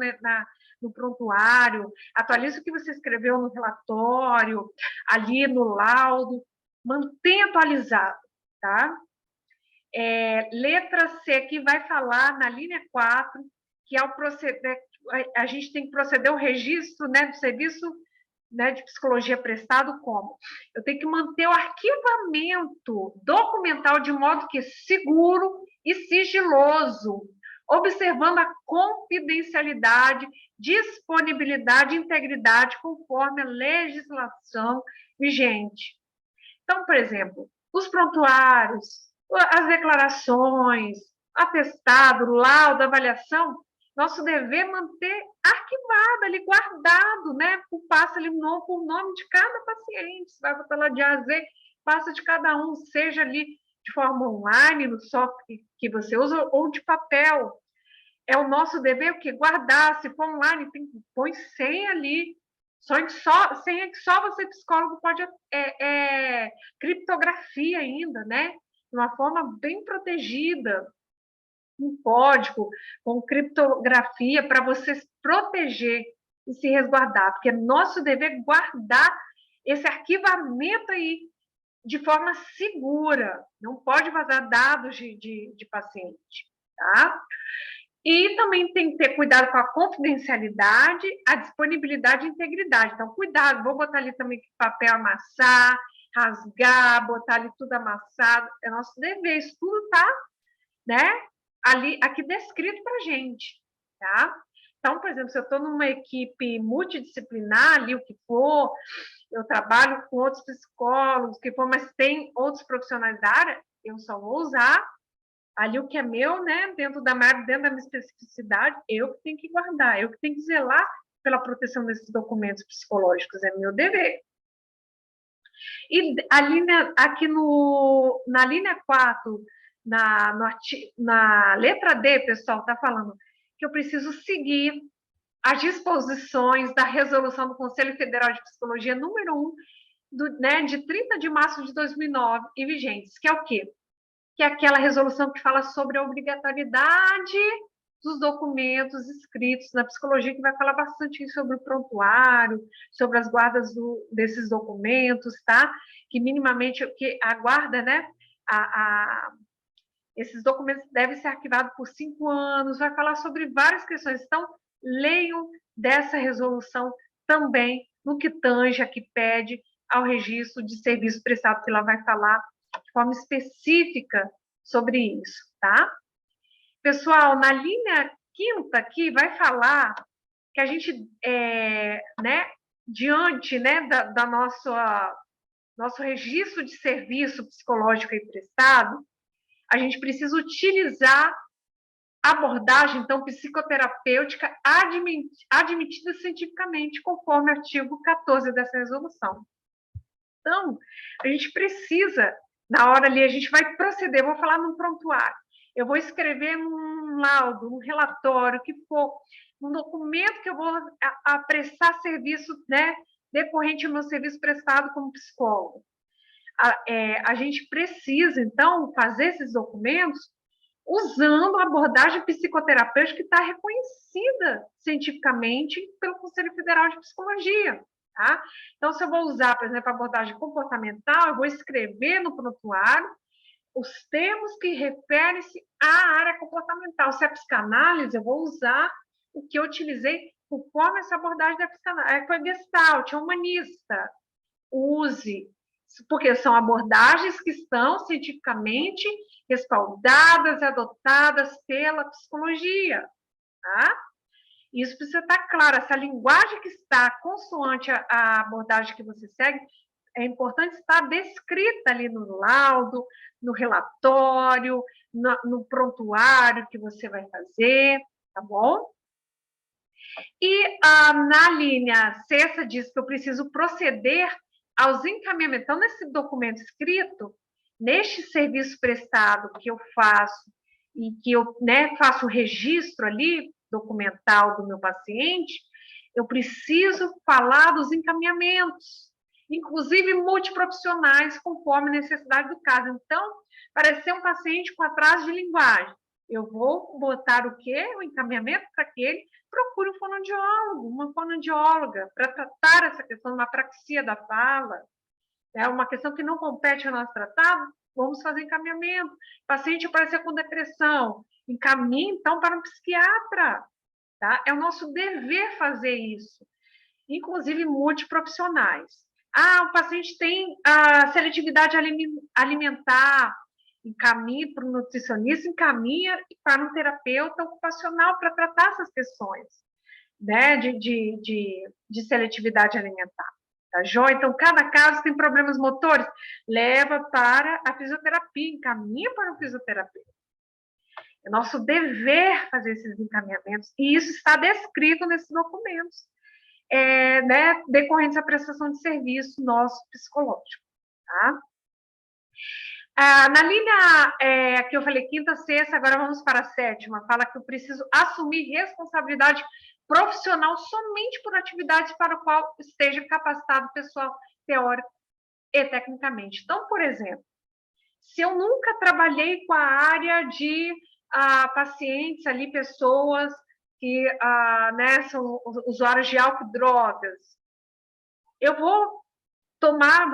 no prontuário, atualize o que você escreveu no relatório, ali no laudo, mantenha atualizado, tá? Letra C, que vai falar na linha 4, que ao proceder, a gente tem que proceder ao registro, né, do serviço, né, de psicologia prestado como? Eu tenho que manter o arquivamento documental de modo que seguro e sigiloso, observando a confidencialidade, disponibilidade e integridade conforme a legislação vigente. Então, por exemplo, os prontuários, as declarações, atestado, laudo, avaliação, nosso dever é manter arquivado ali, guardado, né? Passa ali por nome de cada paciente, vai pela de A a Z, passa de cada um, seja ali de forma online, no software que você usa, ou de papel. É o nosso dever o quê? Guardar, se for online, põe senha ali, senha que só você, psicólogo, pode criptografia ainda, né? De uma forma bem protegida, um código com criptografia para você se proteger e se resguardar, porque é nosso dever guardar esse arquivamento aí de forma segura, não pode vazar dados de paciente, tá? E também tem que ter cuidado com a confidencialidade, a disponibilidade e integridade. Então, cuidado, vou botar ali também papel amassar, rasgar, botar ali tudo amassado. É nosso dever, isso tudo tá, né, aqui descrito para a gente, tá? Então, por exemplo, se eu estou numa equipe multidisciplinar, ali o que for, eu trabalho com outros psicólogos, que for, mas tem outros profissionais da área, eu só vou usar ali o que é meu, né, dentro da minha especificidade, eu que tenho que guardar, eu que tenho que zelar pela proteção desses documentos psicológicos, é meu dever. E aqui na linha 4, na letra D, pessoal, está falando que eu preciso seguir as disposições da resolução do Conselho Federal de Psicologia número 1, de 30 de março de 2009, e vigentes, que é o quê? Que é aquela resolução que fala sobre a obrigatoriedade dos documentos escritos na psicologia, que vai falar bastante sobre o prontuário, sobre as guardas desses documentos, tá? Que minimamente, que a guarda, né? Esses documentos devem ser arquivados por 5 anos, vai falar sobre várias questões. Então, leiam dessa resolução também no que tange, que pede ao registro de serviço prestado, que ela vai falar de forma específica sobre isso, tá? Pessoal, na linha 5ª aqui, vai falar que a gente, diante, né, da nosso registro de serviço psicológico aí prestado, a gente precisa utilizar a abordagem, então, psicoterapêutica admitida cientificamente, conforme o artigo 14 dessa resolução. Então, a gente precisa, na hora ali, a gente vai proceder, vou falar num prontuário, eu vou escrever num laudo, num relatório, o que for, um documento que eu vou prestar serviço, né, decorrente ao meu serviço prestado como psicólogo. A gente precisa, então, fazer esses documentos usando a abordagem psicoterapêutica que está reconhecida cientificamente pelo Conselho Federal de Psicologia. Tá? Então, se eu vou usar, por exemplo, a abordagem comportamental, eu vou escrever no prontuário os termos que referem-se à área comportamental. Se é psicanálise, eu vou usar o que eu utilizei conforme essa abordagem da psicanálise. Foi Gestalt, é humanista. Use, porque são abordagens que estão cientificamente respaldadas e adotadas pela psicologia. Tá? Isso precisa estar claro, essa linguagem que está consoante à abordagem que você segue, é importante estar descrita ali no laudo, no relatório, no prontuário que você vai fazer, tá bom? E na linha sexta diz que eu preciso proceder aos encaminhamentos. Então, nesse documento escrito, neste serviço prestado que eu faço e que eu faço o registro ali, documental do meu paciente, eu preciso falar dos encaminhamentos, inclusive multiprofissionais, conforme a necessidade do caso. Então, para ser um paciente com atraso de linguagem, eu vou botar o quê? O encaminhamento para que ele procure um fonoaudiólogo, uma fonoaudióloga, para tratar essa questão de uma apraxia da fala. É uma questão que não compete ao nosso tratado, vamos fazer encaminhamento. O paciente aparecer com depressão, encaminhe, então, para um psiquiatra. Tá? É o nosso dever fazer isso, inclusive multiprofissionais. O paciente tem seletividade alimentar, encaminha para o nutricionista, encaminha para um terapeuta ocupacional para tratar essas questões, né, de seletividade alimentar. Tá, joia? Então, cada caso tem problemas motores, leva para a fisioterapia, encaminha para o fisioterapeuta. É nosso dever fazer esses encaminhamentos, e isso está descrito nesses documentos, decorrentes da prestação de serviço nosso psicológico. Tá? Na linha que eu falei quinta, sexta, agora vamos para a sétima, fala que eu preciso assumir responsabilidade profissional somente por atividades para o qual esteja capacitado pessoal teórico e tecnicamente. Então, por exemplo, se eu nunca trabalhei com a área de pacientes ali, pessoas que são usuários de álcool e drogas, eu vou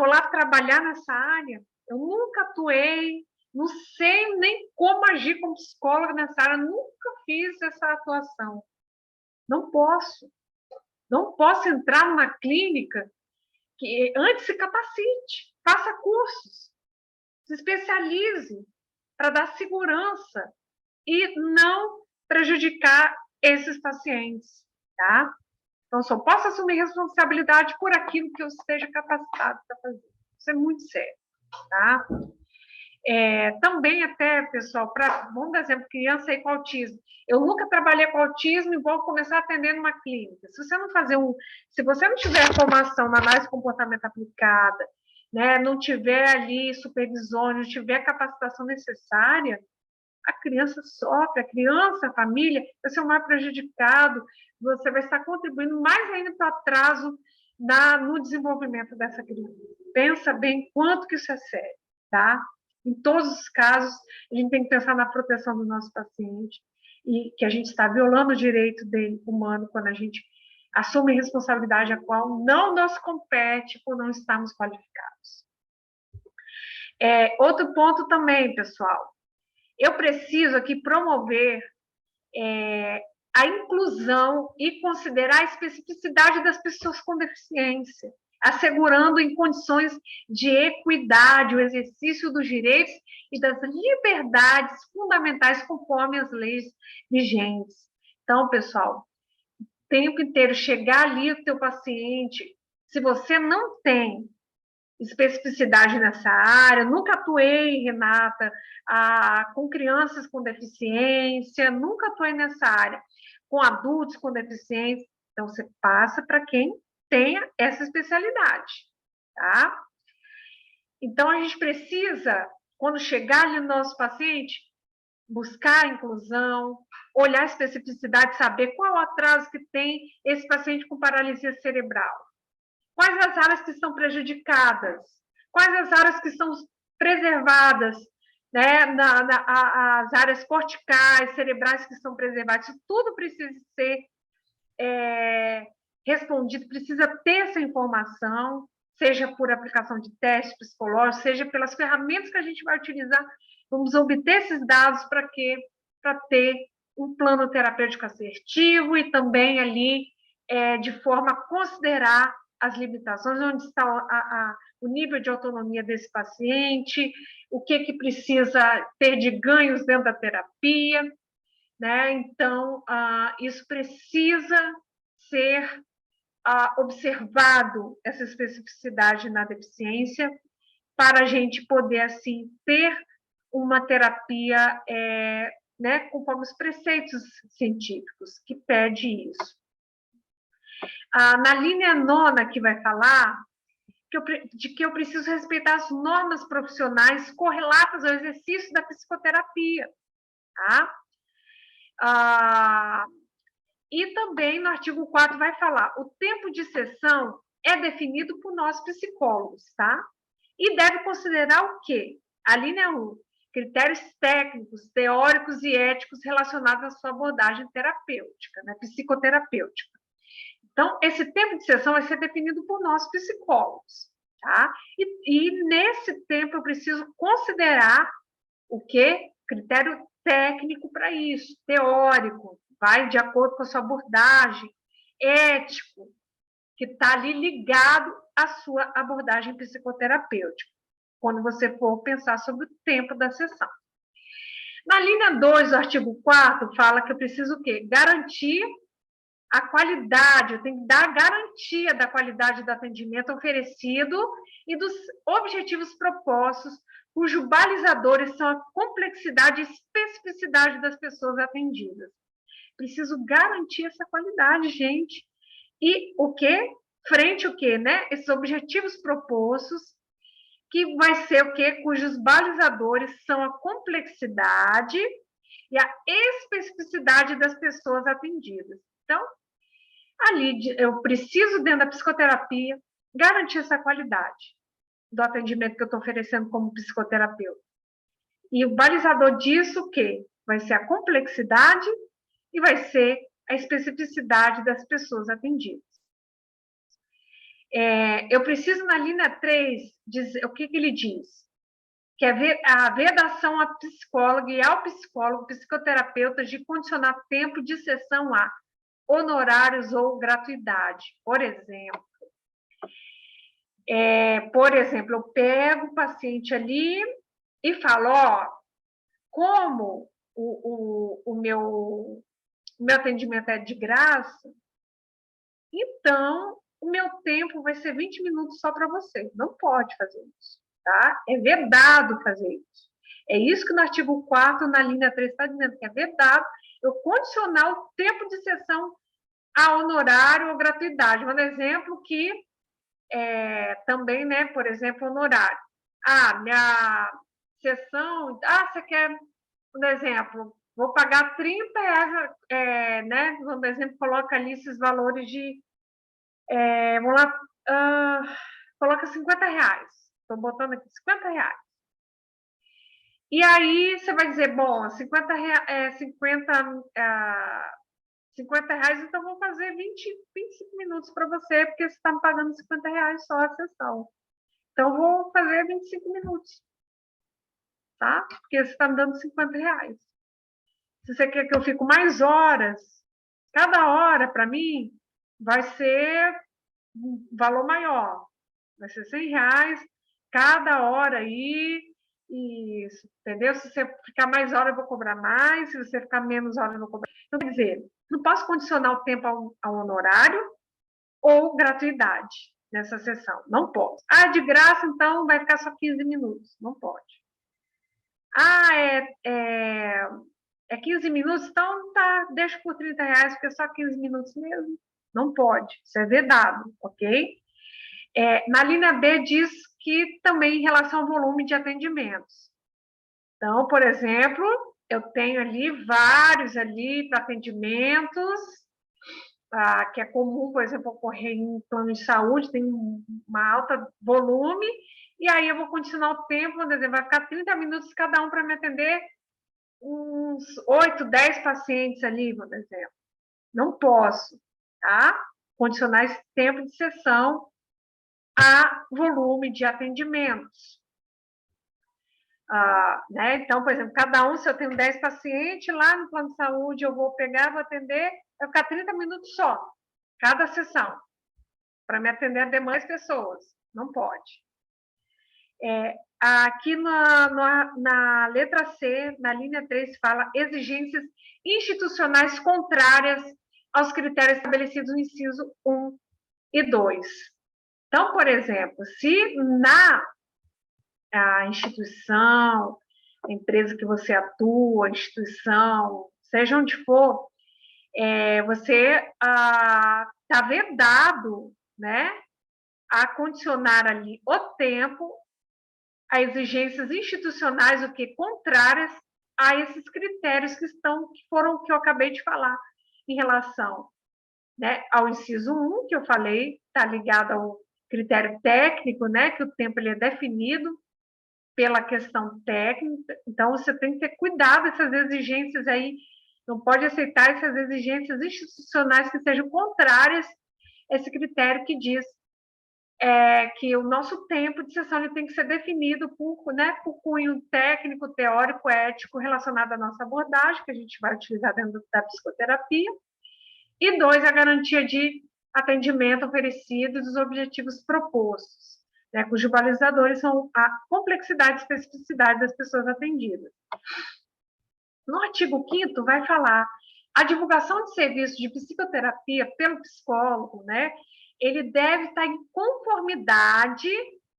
lá trabalhar nessa área. Eu nunca atuei, não sei nem como agir como psicóloga nessa área, nunca fiz essa atuação. Não posso. Não posso entrar numa clínica que antes se capacite, faça cursos, se especialize para dar segurança e não prejudicar esses pacientes, tá? Então, só posso assumir responsabilidade por aquilo que eu esteja capacitado para fazer. Isso é muito sério, tá? Também até, pessoal, vamos dar exemplo, criança aí com autismo. Eu nunca trabalhei com autismo e vou começar a atender numa clínica. Se você não tiver formação na análise de comportamento aplicada, né, não tiver ali supervisão, não tiver capacitação necessária, a criança sofre, a família vai ser o mais prejudicado, você vai estar contribuindo mais ainda para o atraso no desenvolvimento dessa criança. Pensa bem quanto que isso é sério, tá? Em todos os casos, a gente tem que pensar na proteção do nosso paciente e que a gente está violando o direito dele humano quando a gente assume responsabilidade a qual não nos compete por não estarmos qualificados. Outro ponto também, pessoal, eu preciso aqui promover a inclusão e considerar a especificidade das pessoas com deficiência, assegurando em condições de equidade o exercício dos direitos e das liberdades fundamentais conforme as leis vigentes. Então, pessoal, o tempo inteiro chegar ali o teu paciente, se você não tem especificidade nessa área, nunca atuei, Renata, com crianças com deficiência, nunca atuei nessa área, com adultos com deficiência, então você passa para quem tenha essa especialidade, tá? Então, a gente precisa, quando chegar ali no nosso paciente, buscar a inclusão, olhar a especificidade, saber qual o atraso que tem esse paciente com paralisia cerebral. Quais as áreas que estão prejudicadas? Quais as áreas que são preservadas? Né? As áreas corticais, cerebrais que são preservadas. Isso tudo precisa ser respondido, precisa ter essa informação, seja por aplicação de testes psicológicos, seja pelas ferramentas que a gente vai utilizar. Vamos obter esses dados para quê? Para ter um plano terapêutico assertivo e também ali, de forma a considerar as limitações, onde está o nível de autonomia desse paciente, o que precisa ter de ganhos dentro da terapia, né? Então, isso precisa ser observado essa especificidade na deficiência para a gente poder, assim, ter uma terapia né, conforme os preceitos científicos, que pede isso. Na linha 9 que vai falar de que eu preciso respeitar as normas profissionais correlatas ao exercício da psicoterapia. Tá? E também no artigo 4 vai falar, o tempo de sessão é definido por nós psicólogos, tá? E deve considerar o quê? A linha 1, critérios técnicos, teóricos e éticos relacionados à sua abordagem terapêutica, né, psicoterapêutica. Então, esse tempo de sessão vai ser definido por nós psicólogos, tá? E nesse tempo eu preciso considerar o quê? Critério técnico para isso, teórico, vai de acordo com a sua abordagem, ético, que está ali ligado à sua abordagem psicoterapêutica, quando você for pensar sobre o tempo da sessão. Na linha 2 do artigo 4, fala que eu preciso o quê? Garantir a qualidade, eu tenho que dar a garantia da qualidade do atendimento oferecido e dos objetivos propostos, cujos balizadores são a complexidade e especificidade das pessoas atendidas. Preciso garantir essa qualidade, gente. E o quê? Frente o quê, né? Esses objetivos propostos, que vai ser o quê? Cujos balizadores são a complexidade e a especificidade das pessoas atendidas. Então, ali eu preciso, dentro da psicoterapia, garantir essa qualidade do atendimento que eu estou oferecendo como psicoterapeuta. E o balizador disso, o quê? Vai ser a complexidade e vai ser a especificidade das pessoas atendidas. Eu preciso, na linha 3, dizer o que ele diz? Que a vedação à psicóloga e ao psicólogo, psicoterapeuta, de condicionar tempo de sessão a honorários ou gratuidade. Por exemplo, eu pego o paciente ali e falo, como o meu atendimento é de graça, então o meu tempo vai ser 20 minutos só para você. Não pode fazer isso, tá? É vedado fazer isso. É isso que no artigo 4º, na linha 3, está dizendo, que é vedado eu condicionar o tempo de sessão a honorário ou gratuidade. Um exemplo que também, né, por exemplo, honorário. Minha sessão, você quer, por exemplo, vou pagar R$30, né, por exemplo, coloca ali esses valores de, vamos lá, coloca R$50. Estou botando aqui R$50. E aí você vai dizer, bom, R$50, R$50, então vou fazer 25 minutos para você, porque você está me pagando R$50 só a sessão. Então, vou fazer 25 minutos, tá? Porque você está me dando R$50. Se você quer que eu fique mais horas, cada hora, para mim, vai ser um valor maior. Vai ser R$100 cada hora aí, isso, entendeu? Se você ficar mais horas, eu vou cobrar mais, se você ficar menos horas, eu vou cobrar. Então, quer dizer, não posso condicionar o tempo ao honorário ou gratuidade nessa sessão. Não posso. De graça, então, vai ficar só 15 minutos. Não pode. É 15 minutos? Então, tá, deixa por R$30, porque é só 15 minutos mesmo. Não pode. Isso é vedado, ok? Na linha B diz que também em relação ao volume de atendimentos. Então, por exemplo, eu tenho ali vários ali para atendimentos, que é comum, por exemplo, ocorrer em plano de saúde, tem uma alta volume, e aí eu vou continuar o tempo, vai ficar 30 minutos cada um para me atender uns 8, 10 pacientes ali, por exemplo. Não posso, tá? Condicionar esse tempo de sessão a volume de atendimentos. Né? Então, por exemplo, cada um, se eu tenho 10 pacientes, lá no plano de saúde eu vou pegar, vou atender, vai ficar 30 minutos só, cada sessão, para me atender a demais pessoas. Não pode. Aqui na letra C, na linha 3, fala exigências institucionais contrárias aos critérios estabelecidos no inciso 1 e 2. Então, por exemplo, se na instituição, a empresa que você atua, instituição, seja onde for, você está vedado, né, a condicionar ali o tempo a exigências institucionais, o que contrárias a esses critérios que foram que eu acabei de falar em relação, né, ao inciso 1, que eu falei, está ligado ao critério técnico, né, que o tempo ele é definido pela questão técnica, então você tem que ter cuidado dessas exigências aí, não pode aceitar essas exigências institucionais que sejam contrárias a esse critério que diz que o nosso tempo de sessão ele tem que ser definido por cunho técnico, teórico, ético relacionado à nossa abordagem, que a gente vai utilizar dentro da psicoterapia, e 2, a garantia de atendimento oferecido e dos objetivos propostos, né, cujos balizadores são a complexidade e especificidade das pessoas atendidas. No artigo 5º vai falar a divulgação de serviços de psicoterapia pelo psicólogo, né, ele deve estar em conformidade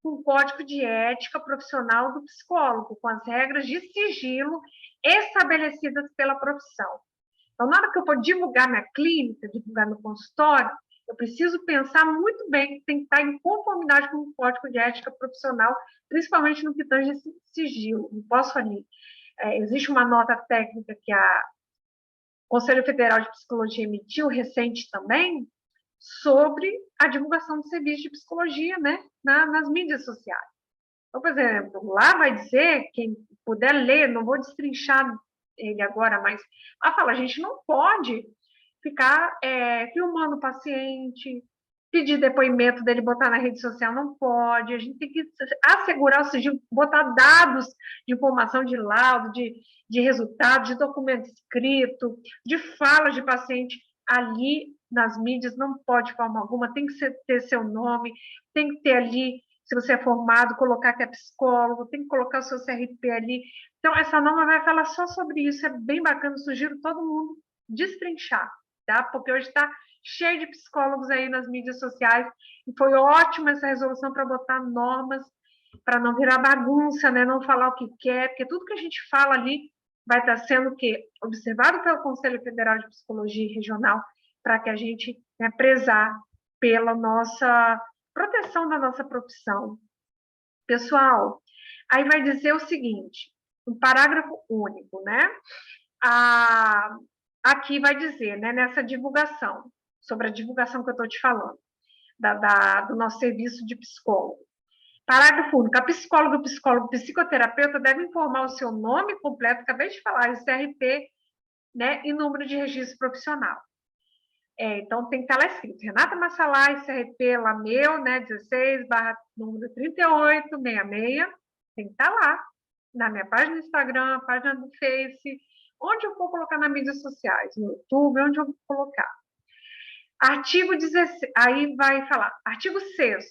com o Código de Ética Profissional do Psicólogo, com as regras de sigilo estabelecidas pela profissão. Então, na hora que eu for divulgar minha clínica, divulgar meu consultório, eu preciso pensar muito bem que tem que estar em conformidade com o Código de Ética Profissional, principalmente no que tange esse sigilo. Não posso ali. Existe uma nota técnica que a Conselho Federal de Psicologia emitiu recente também, sobre a divulgação de serviços de psicologia, né, nas mídias sociais. Então, por exemplo, lá vai dizer, quem puder ler, não vou destrinchar ele agora, mas ela fala, a gente não pode ficar filmando o paciente, pedir depoimento dele, botar na rede social, não pode, a gente tem que assegurar o sigilo, botar dados de informação de laudo, de resultado, de documento escrito, de fala de paciente ali nas mídias, não pode de forma alguma, tem que ter seu nome, tem que ter ali, se você é formado, colocar que é psicólogo, tem que colocar o seu CRP ali. Então, essa norma vai falar só sobre isso, é bem bacana, sugiro todo mundo destrinchar, tá? Porque hoje está cheio de psicólogos aí nas mídias sociais, e foi ótima essa resolução para botar normas, para não virar bagunça, né? Não falar o que quer, porque tudo que a gente fala ali vai estar sendo o quê? Observado pelo Conselho Federal de Psicologia Regional, para que a gente, né, prezar pela nossa proteção da nossa profissão. Pessoal, aí vai dizer o seguinte, um parágrafo único, né? Aqui vai dizer, né, nessa divulgação, sobre a divulgação que eu estou te falando, do nosso serviço de psicólogo. Parágrafo único. A psicóloga, o psicólogo, psicoterapeuta deve informar o seu nome completo, acabei de falar, CRP, né, e número de registro profissional. Então, tem que estar lá escrito, Renata Massalai, CRP Lameu, né, 16, número 3866, tem que estar lá, na minha página do Instagram, página do Face, onde eu vou colocar nas mídias sociais, no YouTube, onde eu vou colocar. Artigo 16, aí vai falar, artigo 6º,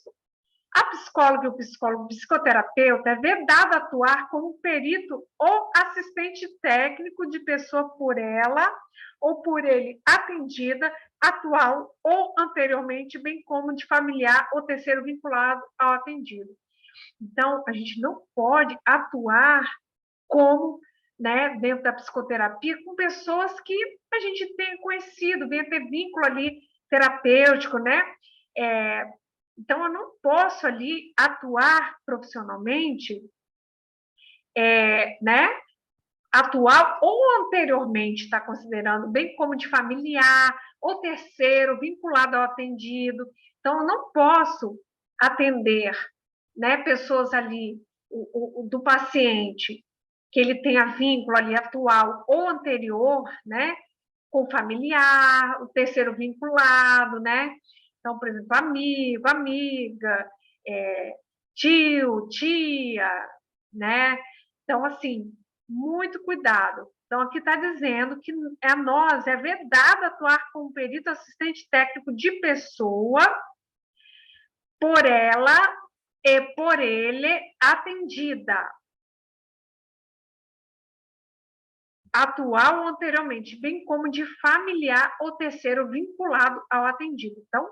a psicóloga e o psicólogo psicoterapeuta é vedado atuar como perito ou assistente técnico de pessoa por ela ou por ele atendida, atual ou anteriormente, bem como de familiar ou terceiro vinculado ao atendido. Então, a gente não pode atuar como, né, dentro da psicoterapia, com pessoas que a gente tenha conhecido, venha ter vínculo ali terapêutico, né? Então, eu não posso ali atuar profissionalmente, né? Atual ou anteriormente está considerando, bem como de familiar ou terceiro, vinculado ao atendido. Então, eu não posso atender, né, pessoas ali, do paciente, que ele tenha vínculo ali atual ou anterior, né, com familiar, o terceiro vinculado, né? Então, por exemplo, amigo, amiga, tio, tia, né? Então, assim, muito cuidado. Então, aqui está dizendo que a nós é vedado atuar como perito assistente técnico de pessoa, por ela e por ele atendida, atual ou anteriormente, bem como de familiar ou terceiro vinculado ao atendido. Então,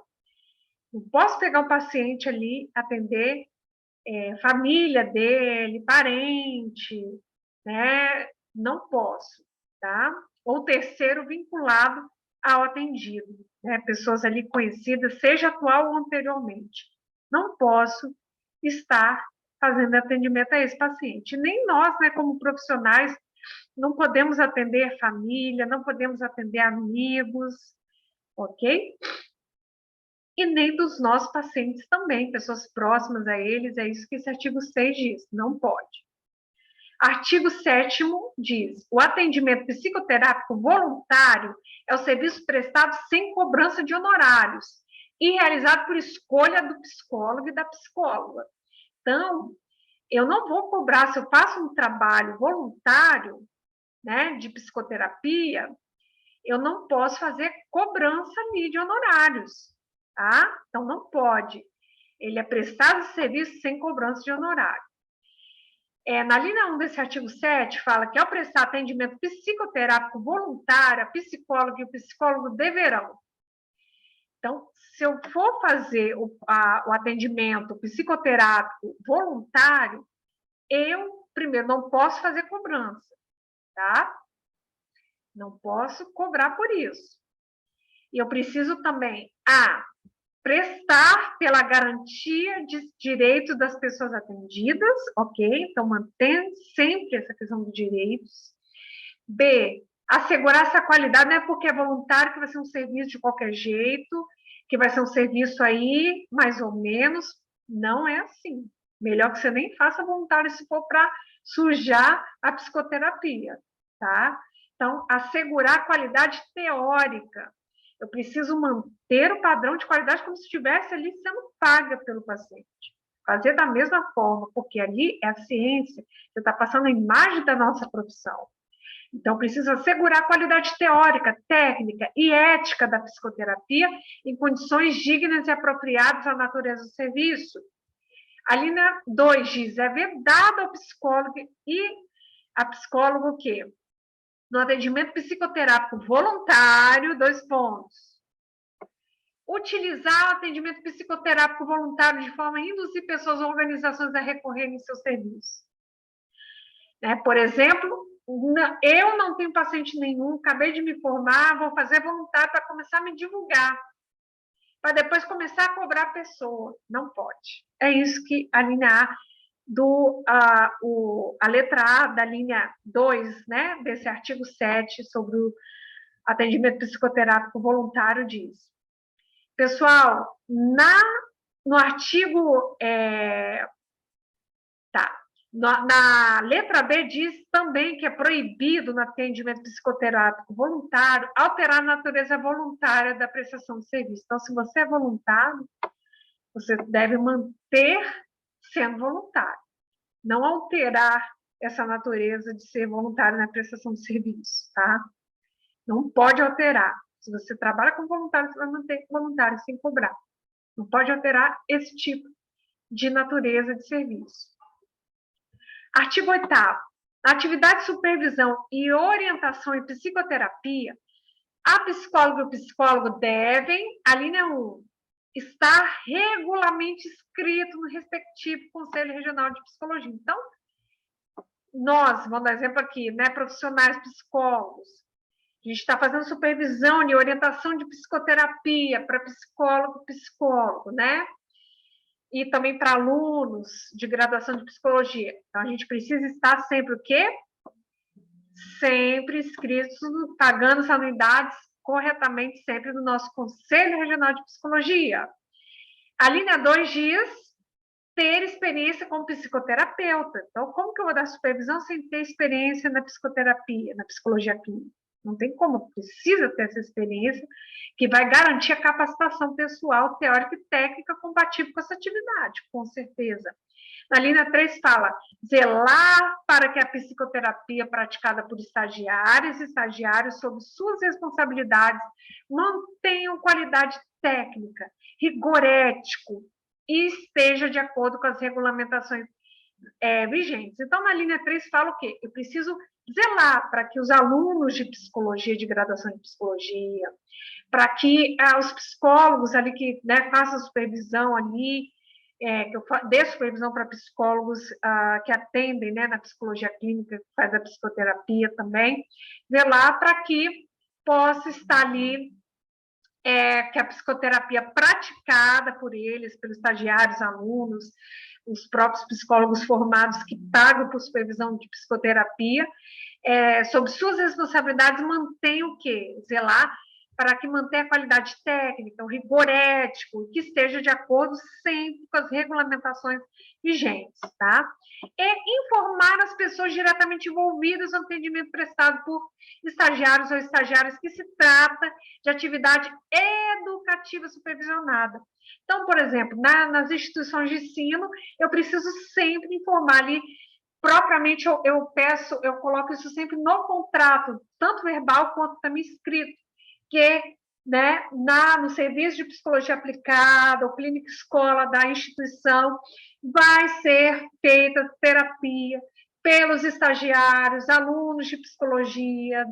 Não posso pegar um paciente ali, atender família dele, parente, né? Não posso, tá? Ou terceiro vinculado ao atendido, né? Pessoas ali conhecidas, seja atual ou anteriormente. Não posso estar fazendo atendimento a esse paciente. Nem nós, né, como profissionais, não podemos atender família, não podemos atender amigos, ok? E nem dos nossos pacientes também, pessoas próximas a eles, é isso que esse artigo 6 diz, não pode. Artigo 7º diz, o atendimento psicoterápico voluntário é o serviço prestado sem cobrança de honorários e realizado por escolha do psicólogo e da psicóloga. Então, eu não vou cobrar, se eu faço um trabalho voluntário, né, de psicoterapia, eu não posso fazer cobrança ali de honorários, tá? Então, não pode. Ele é prestado serviço sem cobrança de honorário. Na linha 1 desse artigo 7, fala que ao prestar atendimento psicoterápico voluntário, a psicóloga e o psicólogo deverão. Então, se eu for fazer o atendimento psicoterápico voluntário, eu, primeiro, não posso fazer cobrança, tá? Não posso cobrar por isso. E eu preciso também, prestar pela garantia de direitos das pessoas atendidas, ok? Então, mantém sempre essa questão dos direitos. B, assegurar essa qualidade, não é porque é voluntário que vai ser um serviço de qualquer jeito, que vai ser um serviço aí, mais ou menos. Não é assim. Melhor que você nem faça voluntário se for para sujar a psicoterapia, tá? Então, assegurar a qualidade teórica. Eu preciso manter o padrão de qualidade como se estivesse ali sendo paga pelo paciente. Fazer da mesma forma, porque ali é a ciência, você está passando a imagem da nossa profissão. Então, preciso assegurar a qualidade teórica, técnica e ética da psicoterapia em condições dignas e apropriadas à natureza do serviço. A linha 2 diz, é vedado ao psicólogo e a psicólogo o quê? No atendimento psicoterápico voluntário, 2 pontos. Utilizar o atendimento psicoterápico voluntário de forma a induzir pessoas ou organizações a recorrerem em seu serviço. Por exemplo, eu não tenho paciente nenhum, acabei de me formar, vou fazer voluntário para começar a me divulgar, para depois começar a cobrar a pessoa. Não pode. É isso que a linha A a letra A da linha 2, né, desse artigo 7 sobre o atendimento psicoterápico voluntário diz. Pessoal, no artigo... Na letra B diz também que é proibido no atendimento psicoterápico voluntário alterar a natureza voluntária da prestação de serviço. Então, se você é voluntário, você deve manter sendo voluntário, não alterar essa natureza de ser voluntário na prestação de serviço, tá? Não pode alterar. Se você trabalha com voluntário, você vai manter voluntário sem cobrar. Não pode alterar esse tipo de natureza de serviço. Artigo 8º. Na atividade de supervisão e orientação em psicoterapia, a psicóloga e o psicólogo devem, a linha 1, estar regularmente inscrito no respectivo Conselho Regional de Psicologia. Então, nós, vamos dar exemplo aqui, né, profissionais psicólogos, a gente está fazendo supervisão e orientação de psicoterapia para psicólogo, né? E também para alunos de graduação de psicologia. Então, a gente precisa estar sempre o quê? Sempre inscritos, pagando as anuidades corretamente, sempre no nosso Conselho Regional de Psicologia. A linha 2 diz ter experiência como psicoterapeuta. Então, como que eu vou dar supervisão sem ter experiência na psicoterapia, na psicologia clínica? Não tem como, precisa ter essa experiência que vai garantir a capacitação pessoal, teórica e técnica compatível com essa atividade, com certeza. Na linha 3 fala, zelar para que a psicoterapia praticada por estagiários e estagiários sob suas responsabilidades mantenham qualidade técnica, rigor ético e esteja de acordo com as regulamentações vigentes. Então, na linha 3 fala o quê? Eu preciso zelar para que os alunos de psicologia, de graduação de psicologia, para que os psicólogos ali que, né, façam supervisão ali, que eu dê supervisão para psicólogos que atendem, né, na psicologia clínica, que faz a psicoterapia também, zelar para que possa estar ali, que a psicoterapia praticada por eles, pelos estagiários, alunos, os próprios psicólogos formados que pagam por supervisão de psicoterapia, sob suas responsabilidades, mantém o quê? Zelar para que mantenha a qualidade técnica, o rigor ético, que esteja de acordo sempre com as regulamentações vigentes, tá? E informar as pessoas diretamente envolvidas no atendimento prestado por estagiários ou estagiárias que se trata de atividade educativa supervisionada. Então, por exemplo, nas instituições de ensino, eu preciso sempre informar ali, propriamente eu coloco isso sempre no contrato, tanto verbal quanto também escrito, que, né, no serviço de psicologia aplicada, ou clínica escola da instituição, vai ser feita terapia pelos estagiários, alunos de psicologia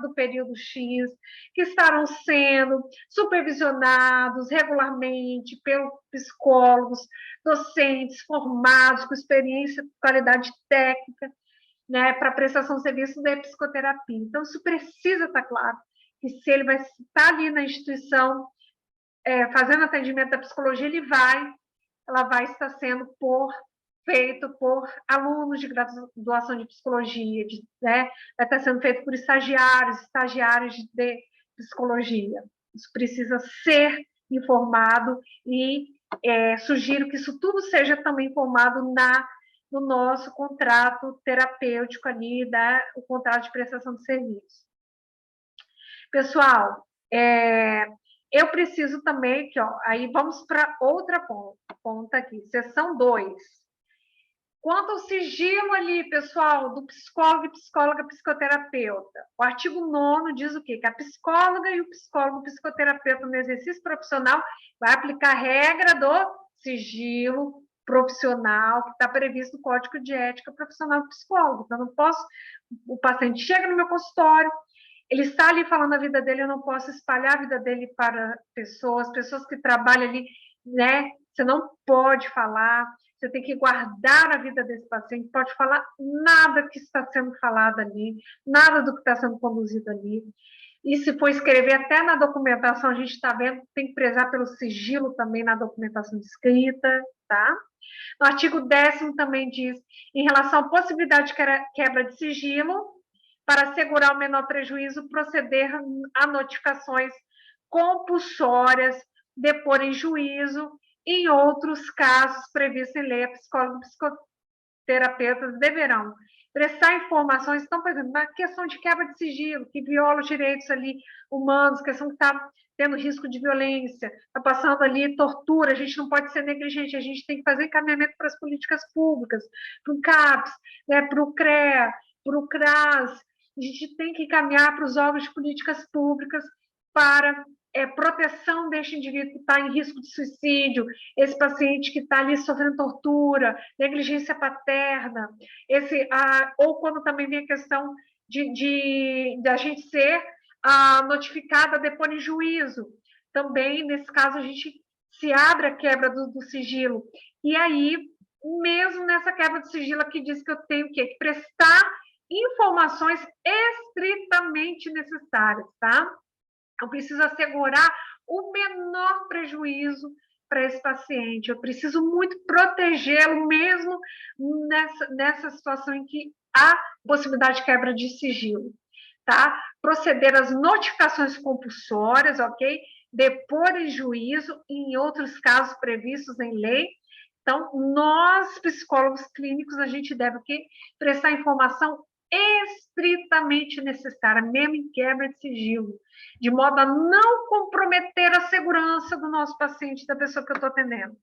do período X, que estarão sendo supervisionados regularmente pelos psicólogos, docentes formados com experiência e qualidade técnica, né, para prestação de serviço de psicoterapia. Então, isso precisa estar claro, que se ele vai estar ali na instituição fazendo atendimento da psicologia, ela vai estar sendo feito por alunos de graduação de psicologia, né? Vai estar sendo feito por estagiários de psicologia. Isso precisa ser informado e sugiro que isso tudo seja também informado no nosso contrato terapêutico ali, o contrato de prestação de serviço. Pessoal, eu preciso também, aí vamos para outra ponta aqui, seção 2. Quanto ao sigilo ali, pessoal, do psicólogo e psicóloga psicoterapeuta, o artigo 9º diz o quê? Que a psicóloga e o psicólogo psicoterapeuta no exercício profissional vai aplicar a regra do sigilo profissional que está previsto no Código de Ética Profissional do Psicólogo. Então, eu não posso, o paciente chega no meu consultório, ele está ali falando a vida dele, eu não posso espalhar a vida dele para pessoas que trabalham ali, né? Você não pode falar, você tem que guardar a vida desse paciente, não pode falar nada que está sendo falado ali, nada do que está sendo conduzido ali. E se for escrever até na documentação, a gente está vendo, tem que prezar pelo sigilo também na documentação escrita, tá? No artigo 10º também diz, em relação à possibilidade de quebra de sigilo, para assegurar o menor prejuízo, proceder a notificações compulsórias, depor em juízo, em outros casos previstos em lei, psicólogos e psicoterapeutas deverão prestar informações. Então, por exemplo, na questão de quebra de sigilo, que viola os direitos ali humanos, questão que está tendo risco de violência, está passando ali tortura, a gente não pode ser negligente, a gente tem que fazer encaminhamento para as políticas públicas, para o CAPS, né, para o CREA, para o CRAS, a gente tem que encaminhar para os órgãos de políticas públicas para proteção deste indivíduo que está em risco de suicídio, esse paciente que está ali sofrendo tortura, negligência paterna, ou quando também vem a questão de a gente ser notificada, depor em juízo. Também, nesse caso, a gente se abre a quebra do sigilo. E aí, mesmo nessa quebra de sigilo aqui, diz que eu tenho que prestar informações estritamente necessárias, tá? Eu preciso assegurar o menor prejuízo para esse paciente. Eu preciso muito protegê-lo mesmo nessa situação em que há possibilidade de quebra de sigilo, tá? Proceder às notificações compulsórias, ok? Depor em juízo e em outros casos previstos em lei. Então, nós, psicólogos clínicos, a gente deve o quê? Prestar informação estritamente necessária, mesmo em quebra de sigilo, de modo a não comprometer a segurança do nosso paciente, da pessoa que eu estou atendendo.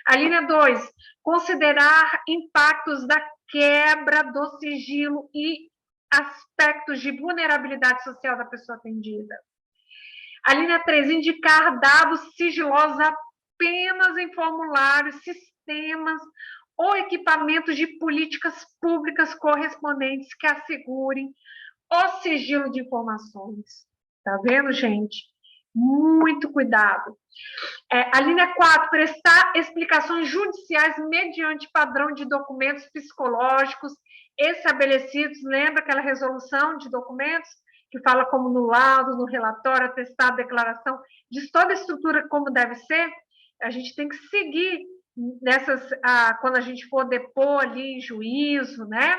A linha 2, considerar impactos da quebra do sigilo e aspectos de vulnerabilidade social da pessoa atendida. A linha 3, indicar dados sigilosos apenas em formulários, sistemas ou equipamentos de políticas públicas correspondentes que assegurem o sigilo de informações. Tá vendo, gente? Muito cuidado. A linha 4, prestar explicações judiciais mediante padrão de documentos psicológicos estabelecidos. Lembra aquela resolução de documentos que fala como no laudo, no relatório, atestado, declaração, diz toda a estrutura como deve ser? A gente tem que seguir nessas, quando a gente for depor ali em juízo, né?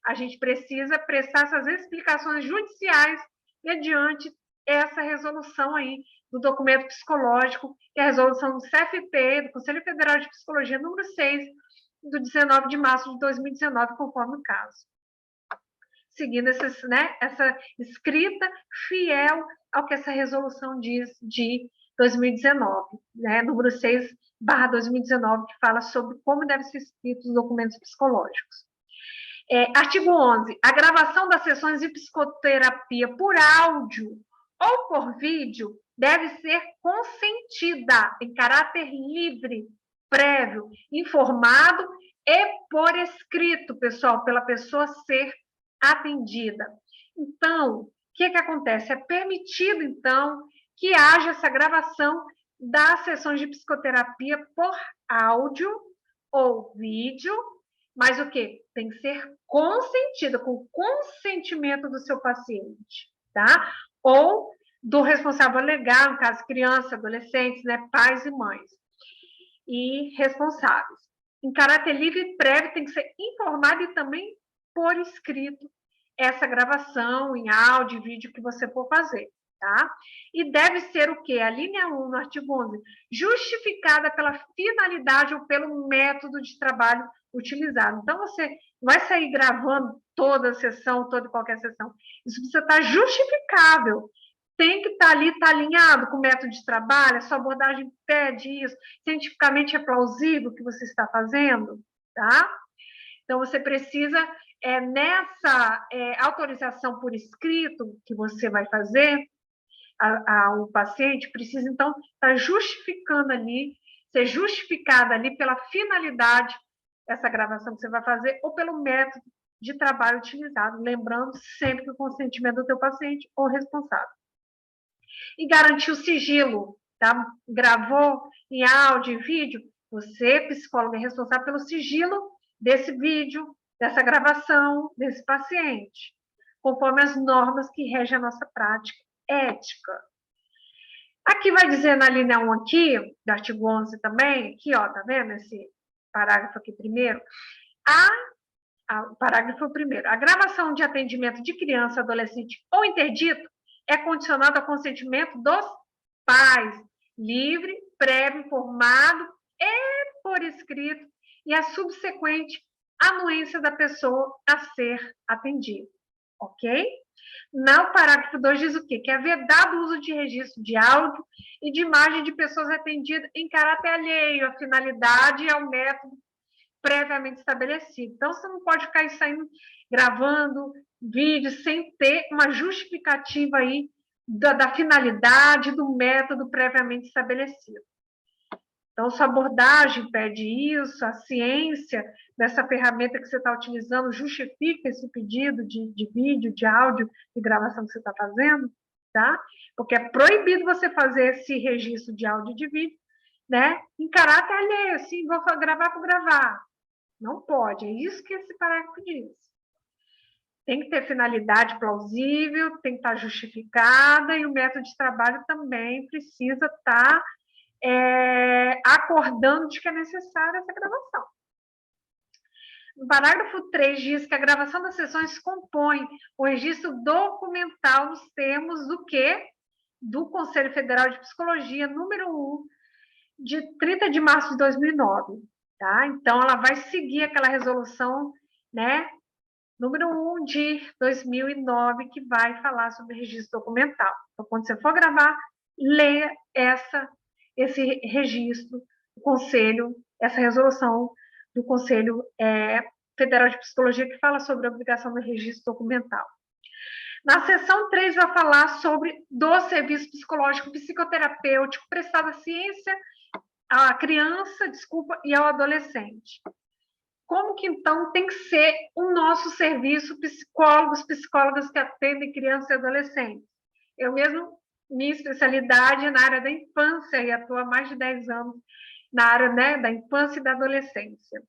A gente precisa prestar essas explicações judiciais mediante essa resolução aí do documento psicológico, que é a resolução do CFP, do Conselho Federal de Psicologia, número 6, do 19 de março de 2019, conforme o caso. Seguindo essa escrita fiel ao que essa resolução diz de 2019, né, número 6/2019, que fala sobre como devem ser escritos os documentos psicológicos. Artigo 11. A gravação das sessões de psicoterapia por áudio ou por vídeo deve ser consentida em caráter livre, prévio, informado e por escrito, pessoal, pela pessoa ser atendida. Então, o que acontece? É permitido, então, que haja essa gravação das sessões de psicoterapia por áudio ou vídeo, mas o quê? Tem que ser consentida, com consentimento do seu paciente, tá? Ou do responsável legal, no caso, crianças, adolescentes, né? Pais e mães. E responsáveis. Em caráter livre e prévio, tem que ser informado e também por escrito essa gravação em áudio e vídeo que você for fazer, tá? E deve ser o quê? A linha 1, no artigo 11, justificada pela finalidade ou pelo método de trabalho utilizado. Então, você vai sair gravando toda a sessão, toda e qualquer sessão. Isso precisa estar justificável. Tem que estar ali, estar alinhado com o método de trabalho, a sua abordagem pede isso, cientificamente é plausível o que você está fazendo, tá? Então, você precisa, nessa autorização por escrito que você vai fazer, o paciente precisa, então, estar justificando ali, ser justificada ali pela finalidade essa gravação que você vai fazer ou pelo método de trabalho utilizado, lembrando sempre que o consentimento do teu paciente ou responsável. E garantir o sigilo, tá? Gravou em áudio e vídeo, você, psicólogo, é responsável pelo sigilo desse vídeo, dessa gravação, desse paciente, conforme as normas que regem a nossa prática ética. Aqui vai dizer na linha 1 aqui, do artigo 11 também, aqui, ó, tá vendo esse parágrafo aqui primeiro? Parágrafo primeiro. A gravação de atendimento de criança, adolescente ou interdito é condicionado ao consentimento dos pais, livre, prévio, informado e por escrito, e a subsequente anuência da pessoa a ser atendida. Ok? No parágrafo 2 diz o quê? Que é vedado o uso de registro de áudio e de imagem de pessoas atendidas em caráter alheio à finalidade e ao método previamente estabelecido. Então, você não pode ficar saindo, gravando vídeo sem ter uma justificativa aí da finalidade, do método previamente estabelecido. Então, sua abordagem pede isso, a ciência dessa ferramenta que você está utilizando justifica esse pedido de vídeo, de áudio, de gravação que você está fazendo, tá? Porque é proibido você fazer esse registro de áudio e de vídeo, né? Em caráter alheio, assim, vou gravar por gravar. Não pode, é isso que esse parágrafo diz. Tem que ter finalidade plausível, tem que estar justificada, e o método de trabalho também precisa estar acordando de que é necessária essa gravação. No parágrafo 3 diz que a gravação das sessões compõe o registro documental nos termos do quê? Do Conselho Federal de Psicologia, número 1, de 30 de março de 2009. Tá? Então, ela vai seguir aquela resolução, né, número 1 de 2009, que vai falar sobre registro documental. Então, quando você for gravar, leia esse registro do Conselho, essa resolução do Conselho Federal de Psicologia, que fala sobre a obrigação do registro documental. Na seção 3, vai falar sobre do serviço psicológico psicoterapêutico prestado à criança, e ao adolescente. como que então tem que ser o nosso serviço, psicólogos, psicólogas que atendem crianças e adolescentes. Eu mesmo, minha especialidade é na área da infância e atuo há mais de 10 anos na área, né, da infância e da adolescência.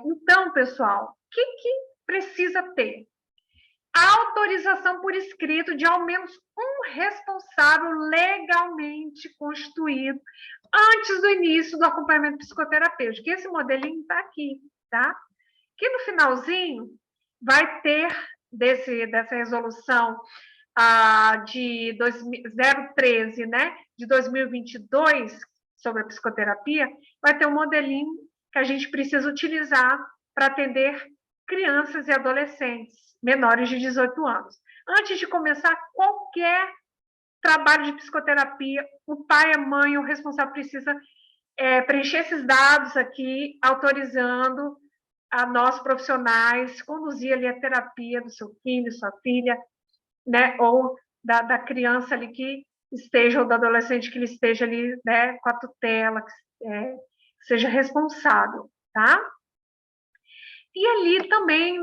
Então, pessoal, o que precisa ter? Autorização por escrito de ao menos um responsável legalmente constituído antes do início do acompanhamento psicoterapêutico. Esse modelinho está aqui, tá? Que no finalzinho vai ter dessa resolução de 013, né, de 2022, sobre a psicoterapia, vai ter um modelinho que a gente precisa utilizar para atender crianças e adolescentes menores de 18 anos. Antes de começar qualquer trabalho de psicoterapia, o pai, a mãe, o responsável precisa preencher esses dados aqui, autorizando a nós profissionais conduzir ali a terapia do seu filho, sua filha, né, ou da criança ali que esteja, ou do adolescente que ele esteja ali, né, com a tutela, que seja responsável, tá? E ali também,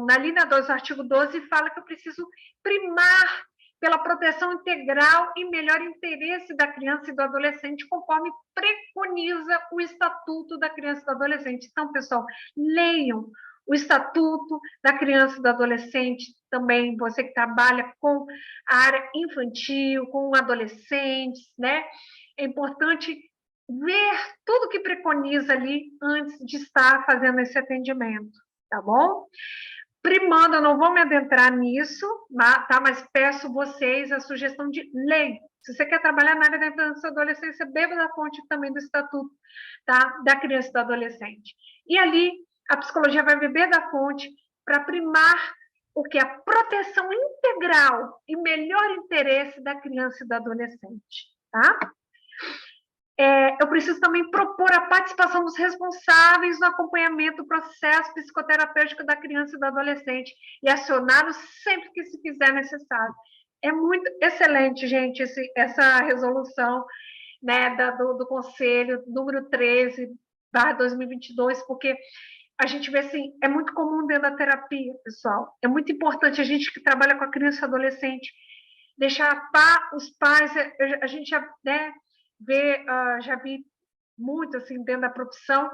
na linha 2 do artigo 12, fala que eu preciso primar pela proteção integral e melhor interesse da criança e do adolescente, conforme preconiza o Estatuto da Criança e do Adolescente. Então, pessoal, leiam o Estatuto da Criança e do Adolescente, também você que trabalha com a área infantil, com adolescentes, né? É importante ver tudo que preconiza ali antes de estar fazendo esse atendimento, tá bom? Primando, eu não vou me adentrar nisso, tá? Mas peço vocês a sugestão de lei. Se você quer trabalhar na área da infância e adolescência, beba da fonte também do Estatuto, tá? Da Criança e do Adolescente. E ali, a psicologia vai beber da fonte para primar o que? A proteção integral e melhor interesse da criança e do adolescente, tá? Eu preciso também propor a participação dos responsáveis no acompanhamento do processo psicoterapêutico da criança e do adolescente e acioná-los sempre que se fizer necessário. É muito excelente, gente, essa resolução, né, do Conselho número 13/2022, porque a gente vê assim, é muito comum dentro da terapia, pessoal. É muito importante a gente que trabalha com a criança e adolescente deixar os pais, a gente já, né, já vi muito assim dentro da profissão,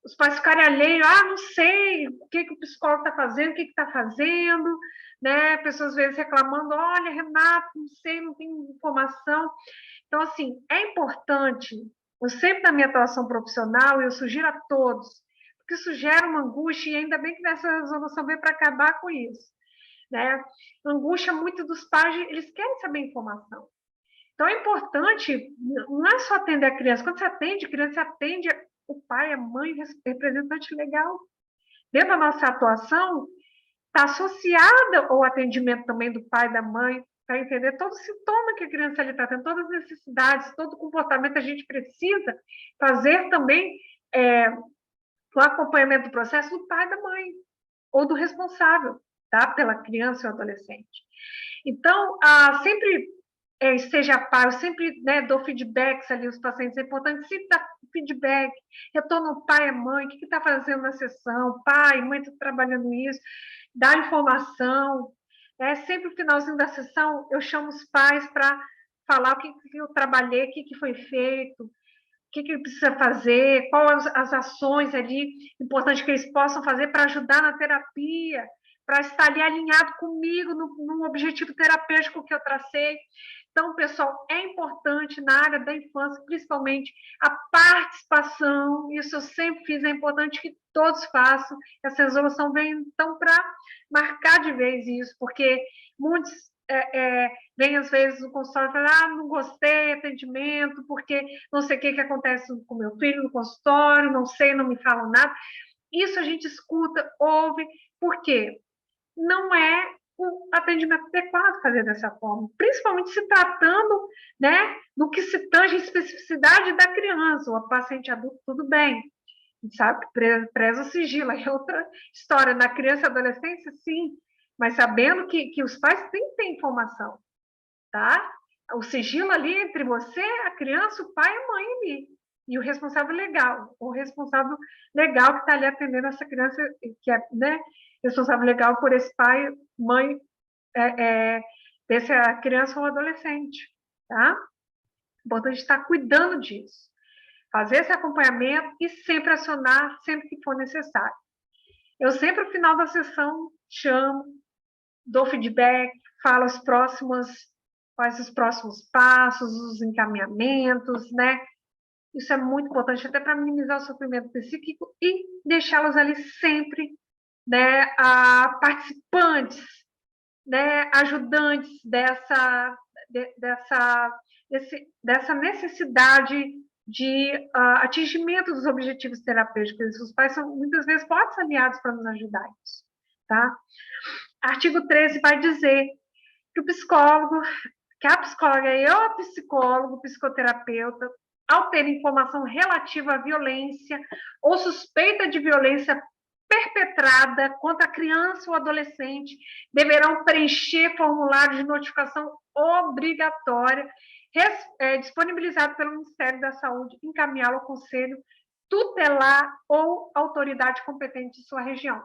os pais ficarem alheios, não sei o que o psicólogo está fazendo, o que está fazendo, né? Pessoas às vezes reclamando, olha, Renato, não sei, não tenho informação. Então, assim, é importante, eu sempre na minha atuação profissional, eu sugiro a todos, porque isso gera uma angústia, e ainda bem que nessa resolução veio para acabar com isso, né? Angústia muito dos pais, eles querem saber informação. Então, é importante, não é só atender a criança. Quando você atende a criança, você atende o pai, a mãe, representante legal. Dentro da nossa atuação, está associada ao atendimento também do pai, da mãe, para entender todo o sintoma que a criança ali está tendo, todas as necessidades, todo o comportamento. A gente precisa fazer também o acompanhamento do processo do pai, da mãe, ou do responsável, tá? Pela criança ou adolescente. Então, sempre esteja a par, eu sempre, né, dou feedbacks ali aos pacientes, é importante sempre dar feedback, retorno ao pai e mãe, o que está fazendo na sessão, pai, mãe, está trabalhando isso, dá informação, sempre no finalzinho da sessão eu chamo os pais para falar o que eu trabalhei, o que foi feito, o que ele precisa fazer, quais as ações ali importantes que eles possam fazer para ajudar na terapia, para estar ali alinhado comigo no objetivo terapêutico que eu tracei. Então, pessoal, é importante na área da infância, principalmente, a participação, isso eu sempre fiz, é importante que todos façam. Essa resolução vem, então, para marcar de vez isso, porque muitos vêm, às vezes, no consultório e falam, não gostei, atendimento, porque não sei o que acontece com meu filho no consultório, não sei, não me falam nada. Isso a gente escuta, ouve, por quê? Não é o atendimento adequado fazer dessa forma, principalmente se tratando, né, no que se tange a especificidade da criança, ou a paciente adulto, tudo bem, sabe, preza o sigilo, é outra história. Na criança e adolescência, sim, mas sabendo que os pais têm que ter informação, tá? O sigilo ali entre você, a criança, o pai e a mãe ali. e o responsável legal que está ali atendendo essa criança, que é, né, responsável legal por esse pai, mãe, dessa criança ou adolescente, tá? Importante estar cuidando disso. Fazer esse acompanhamento e sempre acionar, sempre que for necessário. Eu sempre, no final da sessão, chamo, dou feedback, falo quais os próximos passos, os encaminhamentos, né? Isso é muito importante, até para minimizar o sofrimento psíquico e deixá-los ali sempre, né, participantes, né, ajudantes dessa necessidade de atingimento dos objetivos terapêuticos. Os pais muitas vezes podem ser aliados para nos ajudar nisso, tá? Artigo 13 vai dizer que a psicóloga e o psicólogo, psicoterapeuta, ao ter informação relativa à violência ou suspeita de violência perpetrada contra a criança ou adolescente, deverão preencher formulário de notificação obrigatória disponibilizado pelo Ministério da Saúde, encaminhá-lo ao Conselho tutelar ou autoridade competente de sua região.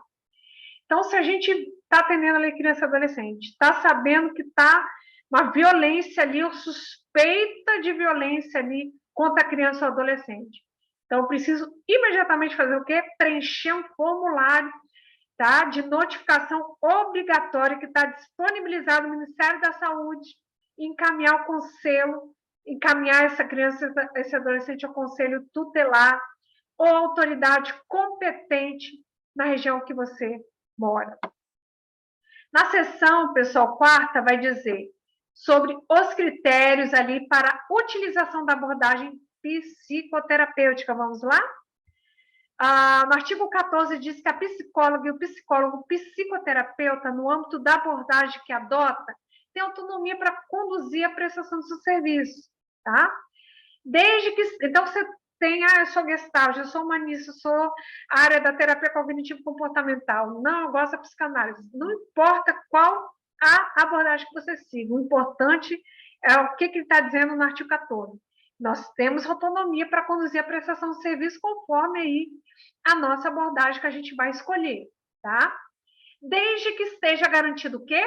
Então, se a gente está atendendo ali criança e adolescente, está sabendo que está uma violência ali, ou suspeita de violência ali contra a criança ou adolescente. Então, eu preciso imediatamente fazer o quê? Preencher um formulário, tá, de notificação obrigatória que está disponibilizado no Ministério da Saúde e encaminhar ao conselho, encaminhar essa criança, esse adolescente ao conselho tutelar ou autoridade competente na região que você mora. Na seção, pessoal, quarta, vai dizer sobre os critérios ali para a utilização da abordagem psicoterapêutica. Vamos lá? No artigo 14 diz que a psicóloga e o psicólogo psicoterapeuta, no âmbito da abordagem que adota, tem autonomia para conduzir a prestação do seu serviço, tá? Desde que... Então, você tem, eu sou gestalt, eu sou humanista, eu sou a área da terapia cognitivo-comportamental, não, eu gosto da psicanálise. Não importa qual a abordagem que você siga, o importante é o que ele está dizendo no artigo 14. Nós temos autonomia para conduzir a prestação de serviço conforme aí a nossa abordagem que a gente vai escolher, tá? Desde que esteja garantido o quê?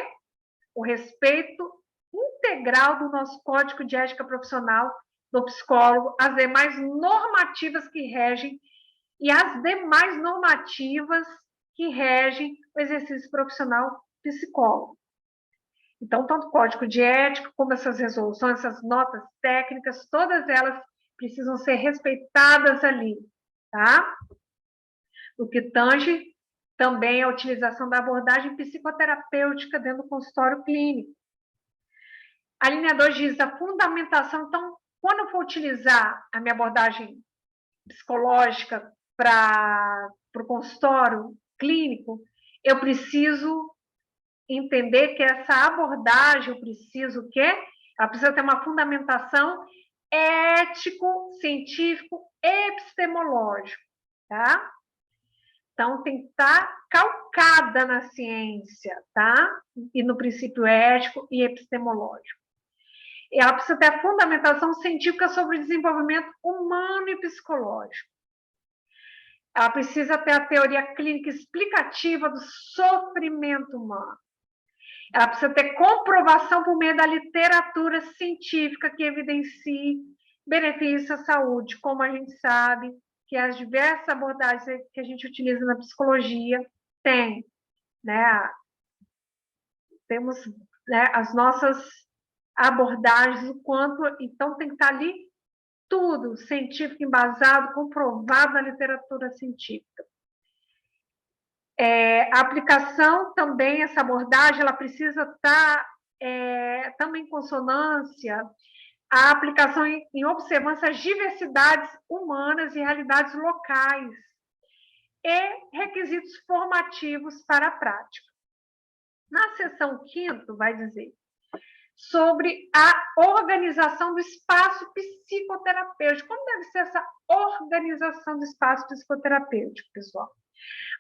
O respeito integral do nosso código de ética profissional do psicólogo, as demais normativas que regem e as demais normativas que regem o exercício profissional psicólogo. Então, tanto o código de ética, como essas resoluções, essas notas técnicas, todas elas precisam ser respeitadas ali, tá? O que tange também a utilização da abordagem psicoterapêutica dentro do consultório clínico. A linha 2 diz a fundamentação. Então, quando eu for utilizar a minha abordagem psicológica para o consultório clínico, eu preciso entender que essa abordagem, eu preciso o quê? Ela precisa ter uma fundamentação ético, científico, epistemológico, tá? Então, tem que estar calcada na ciência, tá? E no princípio ético e epistemológico. E ela precisa ter a fundamentação científica sobre o desenvolvimento humano e psicológico. Ela precisa ter a teoria clínica explicativa do sofrimento humano. Ela precisa ter comprovação por meio da literatura científica que evidencie benefícios à saúde, como a gente sabe que as diversas abordagens que a gente utiliza na psicologia têm, né? Temos, né, as nossas abordagens, o quanto, então tem que estar ali tudo científico, embasado, comprovado na literatura científica. A aplicação também, essa abordagem, ela precisa estar também em consonância a aplicação em observância às diversidades humanas e realidades locais e requisitos formativos para a prática. Na seção 5ª, vai dizer sobre a organização do espaço psicoterapêutico. Como deve ser essa organização do espaço psicoterapêutico, pessoal?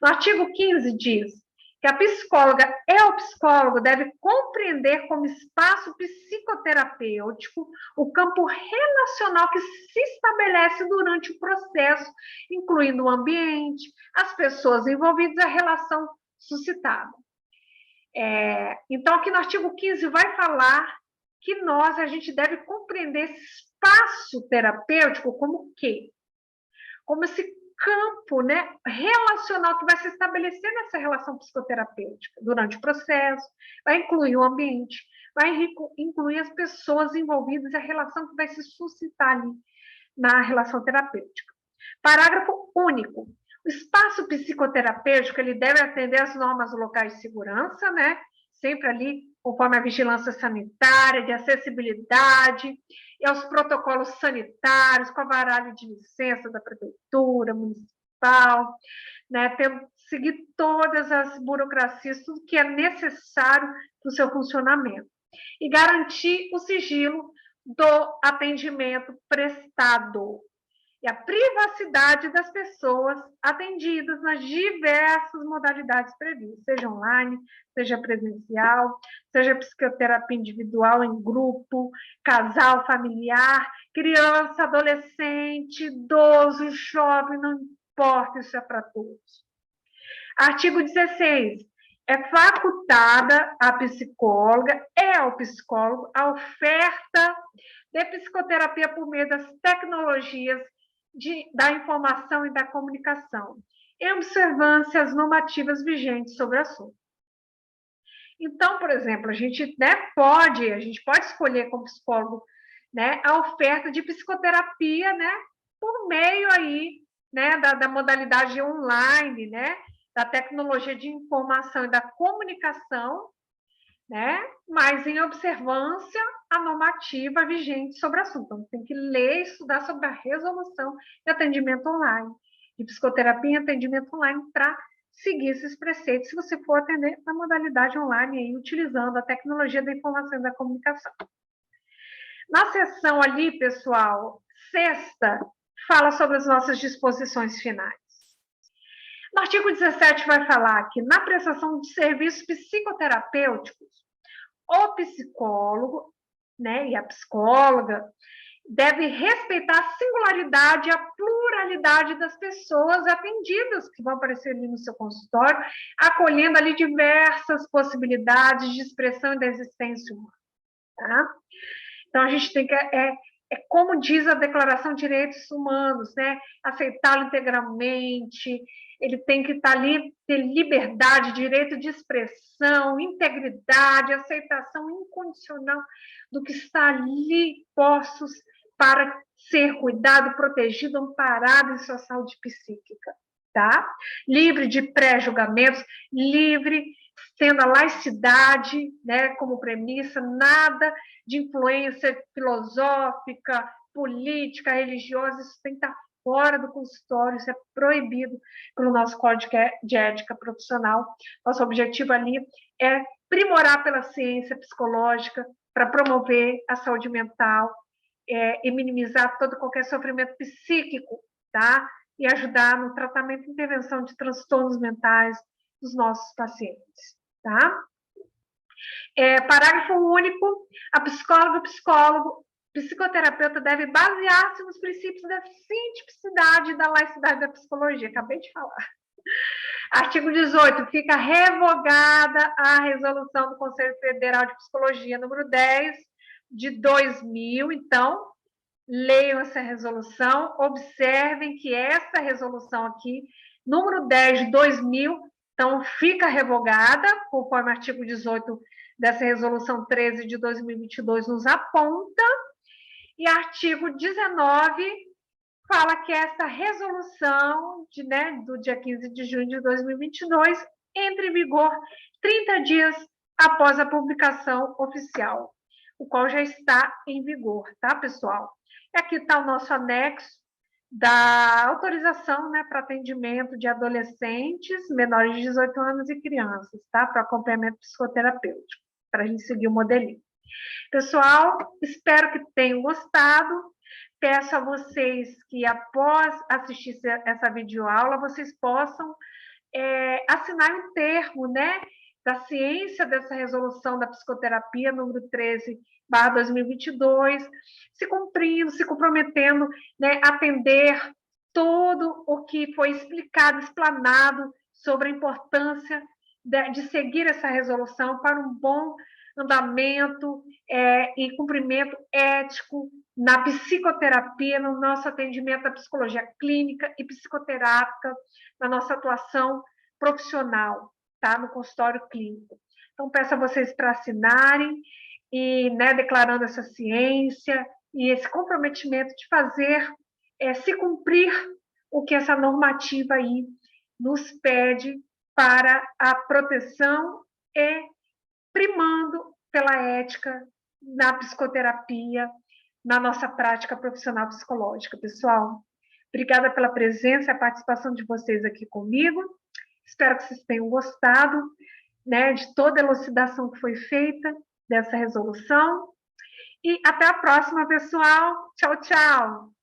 No artigo 15 diz que a psicóloga e o psicólogo devem compreender como espaço psicoterapêutico o campo relacional que se estabelece durante o processo, incluindo o ambiente, as pessoas envolvidas e a relação suscitada. Então, aqui no artigo 15 vai falar que a gente deve compreender esse espaço terapêutico como o quê? Como esse campo, né, relacional que vai se estabelecer nessa relação psicoterapêutica durante o processo, vai incluir o ambiente, vai incluir as pessoas envolvidas e a relação que vai se suscitar ali na relação terapêutica. Parágrafo único. O espaço psicoterapêutico ele deve atender às normas locais de segurança, né? Sempre ali conforme a vigilância sanitária, de acessibilidade, e aos protocolos sanitários, com a varalha de licença da prefeitura municipal, né? Temos que seguir todas as burocracias, tudo que é necessário para o seu funcionamento. E garantir o sigilo do atendimento prestado e a privacidade das pessoas atendidas nas diversas modalidades previstas, seja online, seja presencial, seja psicoterapia individual, em grupo, casal, familiar, criança, adolescente, idoso, jovem, não importa, isso é para todos. Artigo 16. É facultada à psicóloga e ao psicólogo a oferta de psicoterapia por meio das tecnologias da informação e da comunicação, em observância às normativas vigentes sobre o assunto. Então, por exemplo, a gente pode escolher como psicólogo, né, a oferta de psicoterapia, né, por meio aí, né, da modalidade online, né, da tecnologia de informação e da comunicação, né, mas em observância à normativa vigente sobre o assunto. Então, tem que ler e estudar sobre a resolução de atendimento online, de psicoterapia e atendimento online para seguir esses preceitos, se você for atender na modalidade online, aí, utilizando a tecnologia da informação e da comunicação. Na seção ali, pessoal, sexta, fala sobre as nossas disposições finais. No artigo 17 vai falar que na prestação de serviços psicoterapêuticos, o psicólogo, né, e a psicóloga deve respeitar a singularidade e a pluralidade das pessoas atendidas que vão aparecer ali no seu consultório, acolhendo ali diversas possibilidades de expressão e da existência humana. Tá? Então, a gente tem que, como diz a Declaração de Direitos Humanos, né, aceitá-lo integralmente, ele tem que estar ali, ter liberdade, direito de expressão, integridade, aceitação incondicional do que está ali postos para ser cuidado, protegido, amparado em sua saúde psíquica, tá? Livre de pré-julgamentos, livre, tendo a laicidade, né, como premissa, nada de influência filosófica, política, religiosa, isso tem que estar fora do consultório, isso é proibido pelo nosso Código de Ética Profissional. Nosso objetivo ali é aprimorar pela ciência psicológica para promover a saúde mental e minimizar todo qualquer sofrimento psíquico, tá? E ajudar no tratamento e intervenção de transtornos mentais dos nossos pacientes, tá? Parágrafo único, a psicóloga, psicoterapeuta deve basear-se nos princípios da cientificidade e da laicidade da psicologia. Acabei de falar. Artigo 18. Fica revogada a resolução do Conselho Federal de Psicologia, número 10, de 2000. Então, leiam essa resolução, observem que essa resolução aqui, número 10 de 2000, então fica revogada, conforme o artigo 18 dessa resolução 13 de 2022 nos aponta, e artigo 19 fala que essa resolução do dia 15 de junho de 2022 entra em vigor 30 dias após a publicação oficial, o qual já está em vigor, tá, pessoal? E aqui está o nosso anexo da autorização, né, para atendimento de adolescentes menores de 18 anos e crianças, tá? Para acompanhamento psicoterapêutico, para a gente seguir o modelinho. Pessoal, espero que tenham gostado. Peço a vocês que, após assistir essa videoaula, vocês possam assinarem um termo, né, da ciência dessa resolução da psicoterapia número 13/2022, se cumprindo, se comprometendo, né, a atender todo o que foi explicado, explanado sobre a importância de seguir essa resolução para um bom andamento e cumprimento ético na psicoterapia, no nosso atendimento da psicologia clínica e psicoterápica, na nossa atuação profissional, tá? No consultório clínico. Então, peço a vocês para assinarem e, né, declarando essa ciência e esse comprometimento de fazer se cumprir o que essa normativa aí nos pede para a proteção e primando pela ética na psicoterapia, na nossa prática profissional psicológica. Pessoal, obrigada pela presença e a participação de vocês aqui comigo. Espero que vocês tenham gostado, né, de toda a elucidação que foi feita dessa resolução. E até a próxima, pessoal. Tchau, tchau.